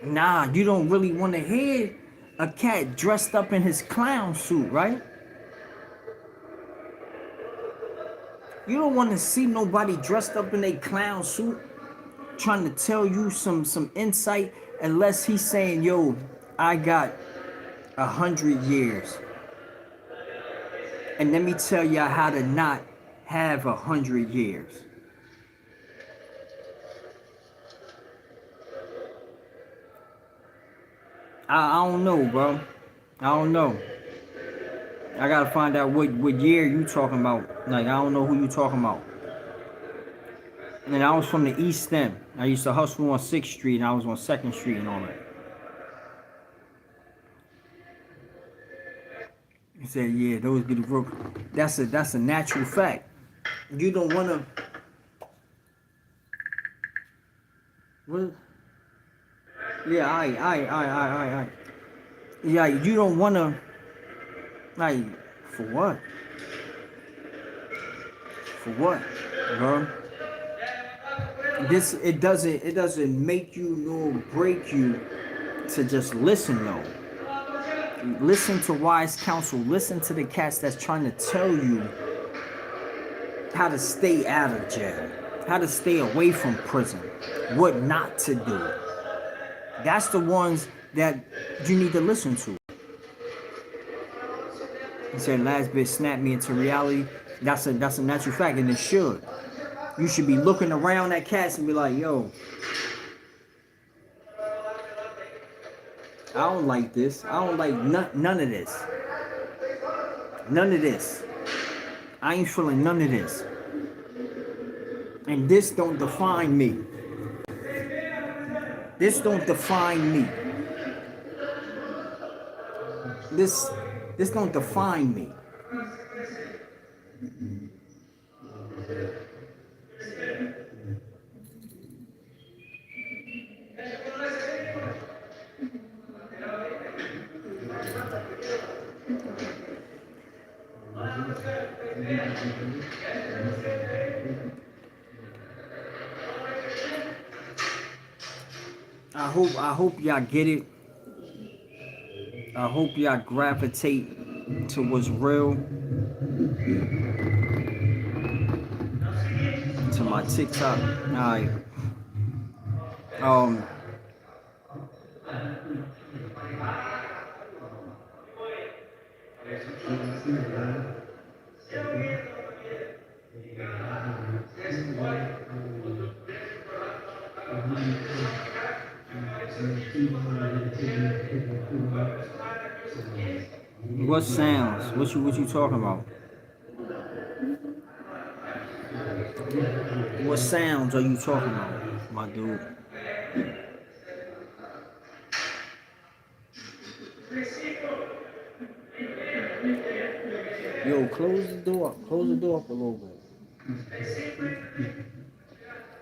Nah, you don't really want to hear a cat dressed up in his clown suit, right? You don't want to see nobody dressed up in a clown suit trying to tell you some insight unless he's saying, yo, I got 100 years. And let me tell y'all how to not have 100 years. I don't know, bro. I don't know. I gotta find out what year you talking about. Like, I don't know who you talking about. And I was from the East End. I used to hustle on 6th Street and I was on 2nd Street and all that. He said, yeah, those be the broke. That's a natural fact. You don't wanna what? Yeah, I. Yeah, you don't wanna like for what? For what, bro? It doesn't make you nor break you to just listen though. Listen to wise counsel. Listen to the cats that's trying to tell you how to stay out of jail, how to stay away from prison, what not to do. That's the ones that you need to listen to. He said, last bit snapped me into reality. That's a natural fact, and it should. You should be looking around at cats and be like, yo, I don't like this. I don't like none of this. None of this. I ain't feeling none of this. And this don't define me. This don't define me. This this don't define me. I hope y'all get it. I hope y'all gravitate to what's real, to my TikTok. Alright. Um what sounds? What you talking about? What sounds are you talking about, my dude? Yo, close the door. Close the door up a little bit.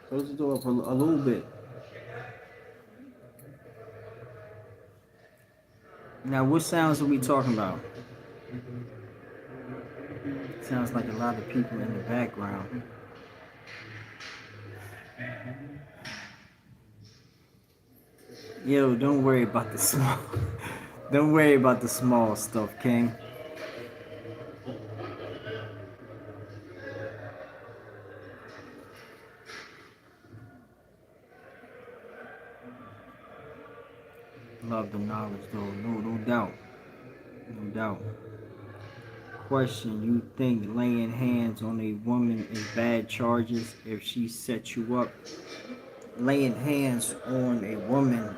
Close the door up a little bit. Now, what sounds are we talking about? Sounds like a lot of people in the background. Yo, don't worry about the small. Don't worry about the small stuff, King. Love the knowledge, though. No doubt. No doubt. Question: you think laying hands on a woman is bad charges if she sets you up? Laying hands on a woman,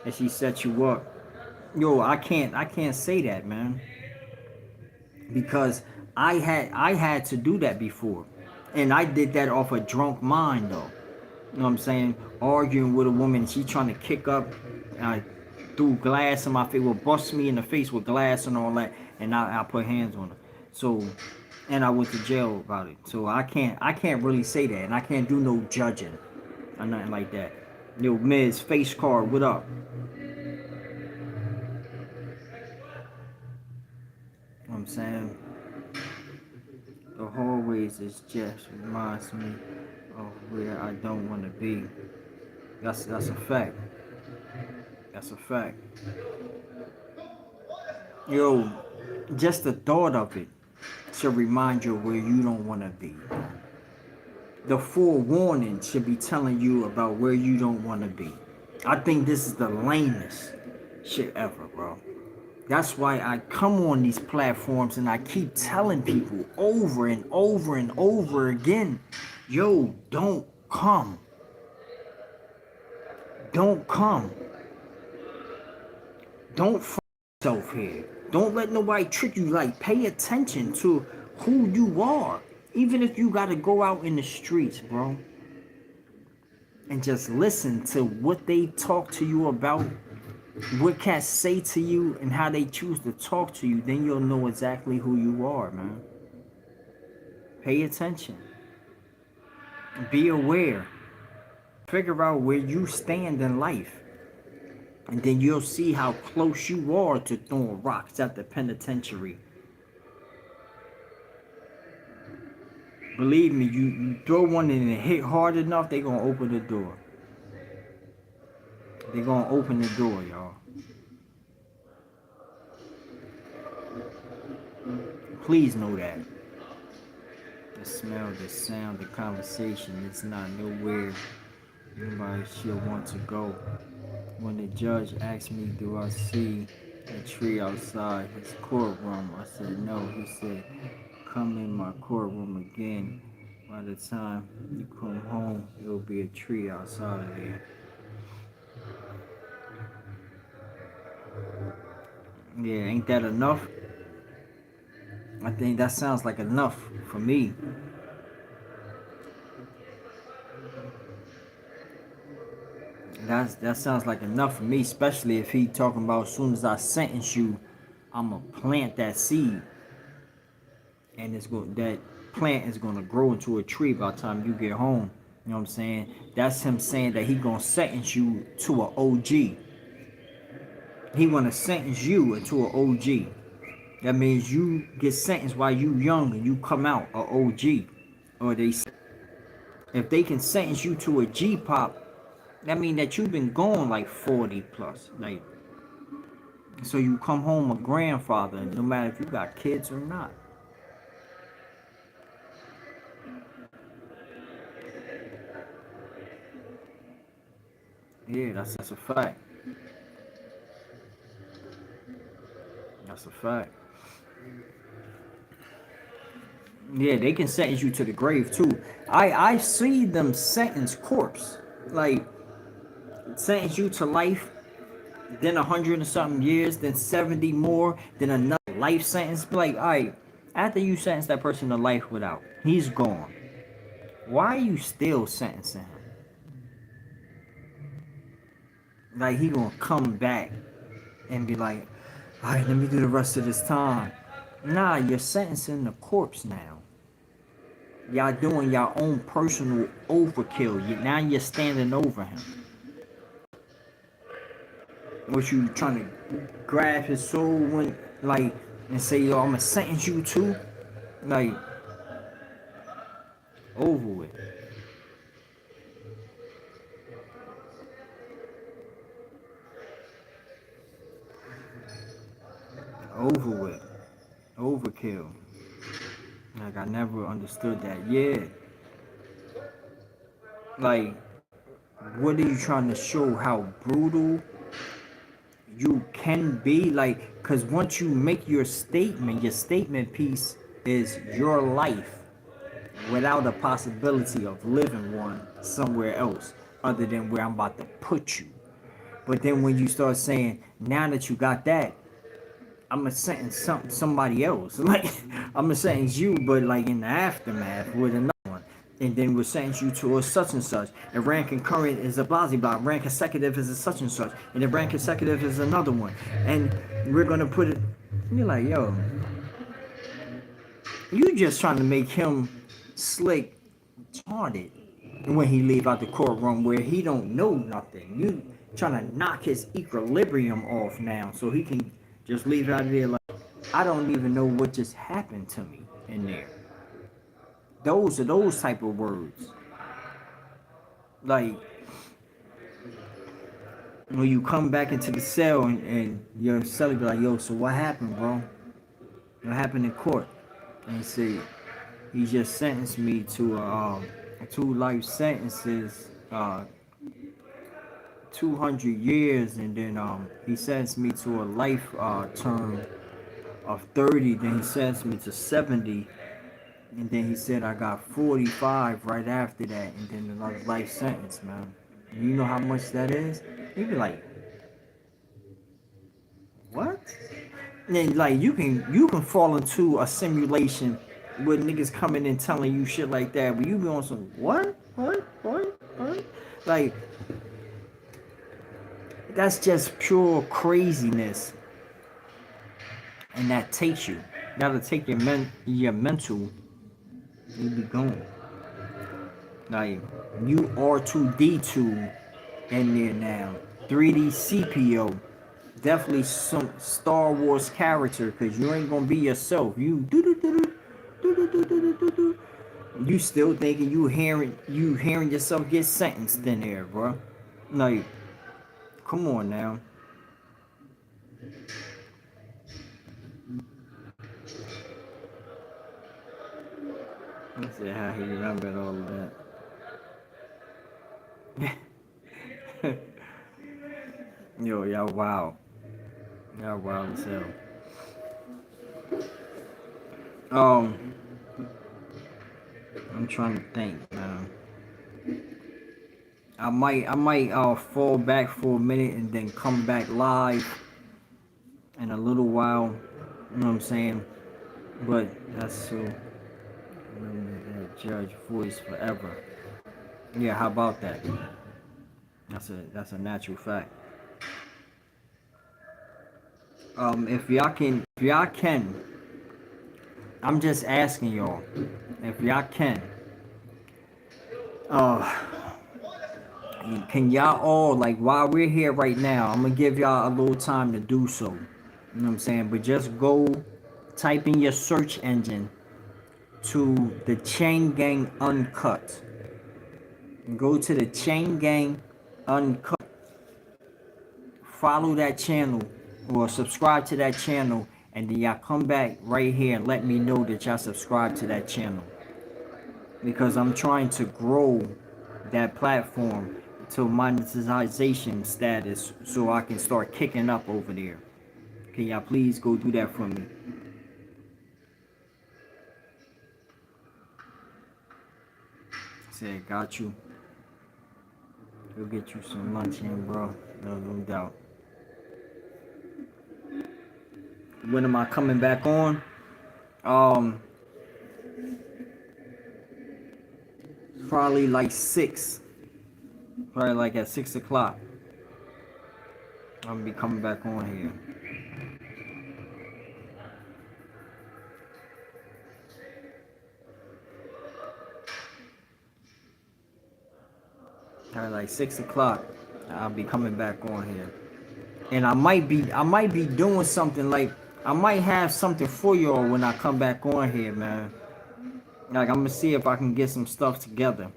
if she sets you up. Yo, I can't say that, man, because I had to do that before, and I did that off a drunk mind, though. You know what I'm saying? Arguing with a woman, she trying to kick up, I threw glass in my face, well, bust me in the face with glass and all that, and I put hands on her. So, and I went to jail about it. So I can't really say that, and I can't do no judging or nothing like that. Yo, Miz, face card, what up? You know what I'm saying? The hallways is just reminds me of where I don't want to be. That's a fact. That's a fact. Yo, just the thought of it should remind you where you don't want to be. The forewarning should be telling you about where you don't want to be. I think this is the lamest shit ever, bro. That's why I come on these platforms and I keep telling people over and over and over again, yo, don't come. Don't come. Don't f yourself here. Don't let nobody trick you. Like, pay attention to who you are. Even if you gotta go out in the streets, bro, and just listen to what they talk to you about, what cats say to you, and how they choose to talk to you, then you'll know exactly who you are, man. Pay attention. Be aware. Figure out where you stand in life. And then you'll see how close you are to throwing rocks at the penitentiary. Believe me, you throw one and it hit hard enough, they gonna open the door. They gonna open the door, y'all. Please know that. The smell, the sound, the conversation, it's not nowhere nobody should want to go. When the judge asked me, do I see a tree outside his courtroom, I said no. He said, come in my courtroom again. By the time you come home, there'll be a tree outside of there. Yeah, ain't that enough? I think that sounds like enough for me. That sounds like enough for me, especially if he talking about as soon as I sentence you, I'm gonna plant that seed, and that plant is gonna grow into a tree by the time you get home. You know what I'm saying? That's him saying that he gonna sentence you to an OG. He gonna sentence you into an OG. That means you get sentenced while you young and you come out a OG. Or if they can sentence you to a G pop, that means that you've been gone like 40 plus. Like, so you come home a grandfather, no matter if you got kids or not. Yeah, that's a fact. That's a fact. Yeah, they can sentence you to the grave too. I see them sentence corpse, like sentence you to life, then 100 and something years, then 70 more, then another life sentence. Like, all right, after you sentence that person to life without, he's gone. Why are you still sentencing him? Like he gonna come back and be like, all right, let me do the rest of this time. Nah, you're sentencing the corpse now. Y'all doing your own personal overkill. Now you're standing over him. What you trying to grab his soul when like and say, yo, I'm gonna sentence you too? Like, over with. Over with. Overkill. Like I never understood that. Yeah. Like, what are you trying to show how brutal you can be? Like, cause once you make your statement piece is your life without a possibility of living one somewhere else other than where I'm about to put you. But then when you start saying, now that you got that, I'm gonna sentence somebody else. Like I'm gonna sentence you, but like in the aftermath with another one, and then we'll sentence you to a such and such. And rank concurrent is a blah blah. Rank consecutive is a such and such, and then rank consecutive is another one. And we're gonna put it. You're like, yo, you just trying to make him slick, retarded when he leave out the courtroom where he don't know nothing. You trying to knock his equilibrium off now so he can just leave out of there like I don't even know what just happened to me in there. Those are those type of words. Like when you come back into the cell and your cellie be like, yo, so what happened, bro? What happened in court? And he said, he just sentenced me to 2 life sentences, 200 years, and then he sentenced me to a life term of 30. Then he sentenced me to 70, and then he said I got 45 right after that, and then another life sentence, man. You know how much that is? You'd be like, what? And like you can fall into a simulation with niggas coming in telling you shit like that, but you be on some what? Like that's just pure craziness, and that takes you. That'll take your mental. You be going. Like you R2D2 in there now. 3D CPO. Definitely some Star Wars character, cause you ain't gonna be yourself. You do. You still thinking you hearing yourself get sentenced in there, bro. Like, come on now. Let's see how he remembered all of that. Yo, y'all wow. Y'all wild as hell. Um, I'm trying to think, man. I might fall back for a minute and then come back live in a little while. You know what I'm saying? But that's so remember that judge voice forever. Yeah, how about that? That's a natural fact. If y'all can, I'm just asking y'all, if y'all can, uh, can y'all all, like, while we're here right now, I'm gonna give y'all a little time to do so. You know what I'm saying? But just go type in your search engine to the Chain Gang Uncut. Go to the Chain Gang Uncut. Follow that channel or subscribe to that channel, and then y'all come back right here and let me know that y'all subscribe to that channel, because I'm trying to grow that platform to monetization status so I can start kicking up over there. Can y'all please go do that for me? Say, got you. Go get you some lunch in, bro. No doubt. When am I coming back on? Probably like 6. Probably like at 6 o'clock. I'm gonna be coming back on here. Probably like 6 o'clock. I'll be coming back on here. And I might be doing something, like I might have something for y'all when I come back on here, man. Like, I'm gonna see if I can get some stuff together.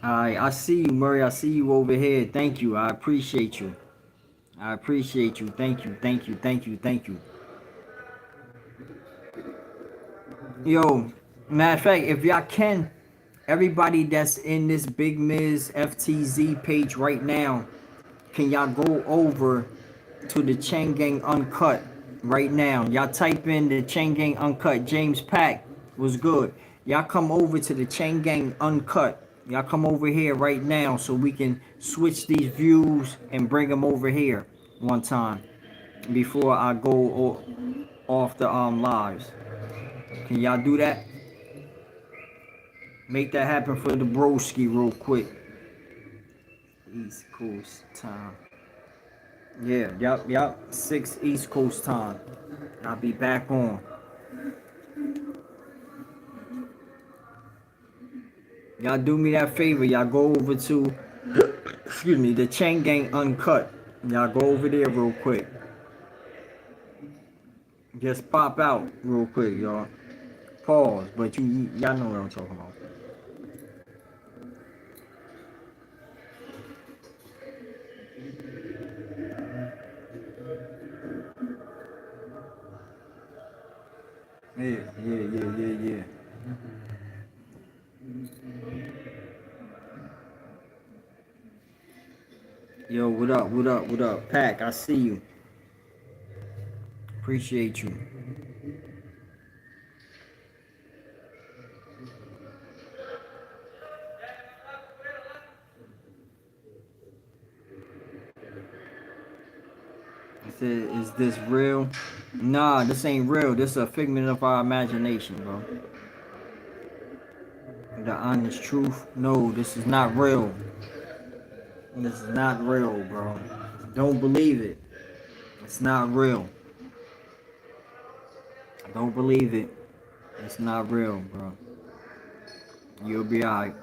Alright, I see you, Murray. I see you over here. Thank you. I appreciate you. I appreciate you. Thank you. Thank you. Thank you. Thank you. Yo, matter of fact, if y'all can, everybody that's in this Big Miz FTZ page right now, can y'all go over to the Chain Gang Uncut right now? Y'all type in the Chain Gang Uncut. James Pack was good. Y'all come over to the Chain Gang Uncut. Y'all come over here right now so we can switch these views and bring them over here one time before I go off the lives. Can y'all do that? Make that happen for the broski real quick. East Coast time. Yeah, yep. 6 East Coast time. I'll be back on. Y'all do me that favor. Y'all go over to, excuse me, the Chain Gang Uncut. Y'all go over there real quick. Just pop out real quick, y'all. Pause, but y'all know what I'm talking about. Yeah. Yo, what up? Pack, I see you. Appreciate you. I said, is this real? Nah, this ain't real. This is a figment of our imagination, bro. The honest truth. No, this is not real. This is not real, bro. Don't believe it. It's not real. Don't believe it. It's not real, bro. You'll be alright.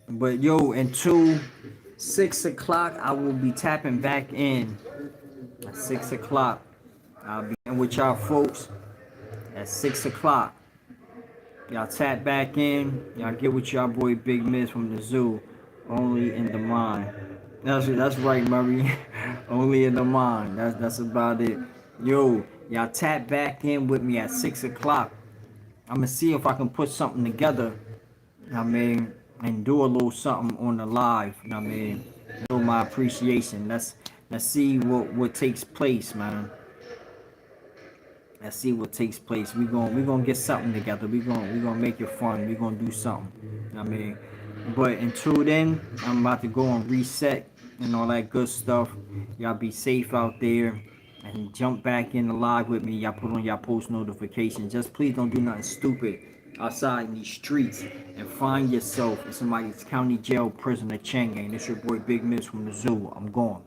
But yo, until 6 o'clock, I will be tapping back in. At 6 o'clock, I'll be in with y'all folks. At 6 o'clock, y'all tap back in. Y'all get with y'all boy Big Miz from the zoo. Only in the mind. That's right, Murray. Only in the mind. That's about it. Yo, y'all tap back in with me at 6 o'clock. I'm gonna see if I can put something together. I mean, and do a little something on the live. I mean, show my appreciation. Let's see what takes place, man. Let's see what takes place. We gonna get something together. We gonna make it fun. We gonna do something. I mean, but until then, I'm about to go and reset and all that good stuff. Y'all be safe out there and jump back in the live with me. Y'all put on y'all post notifications. Just please don't do nothing stupid outside in these streets and find yourself in somebody's county jail, prison, or chain gang. This your boy Big Miss from the zoo. I'm gone.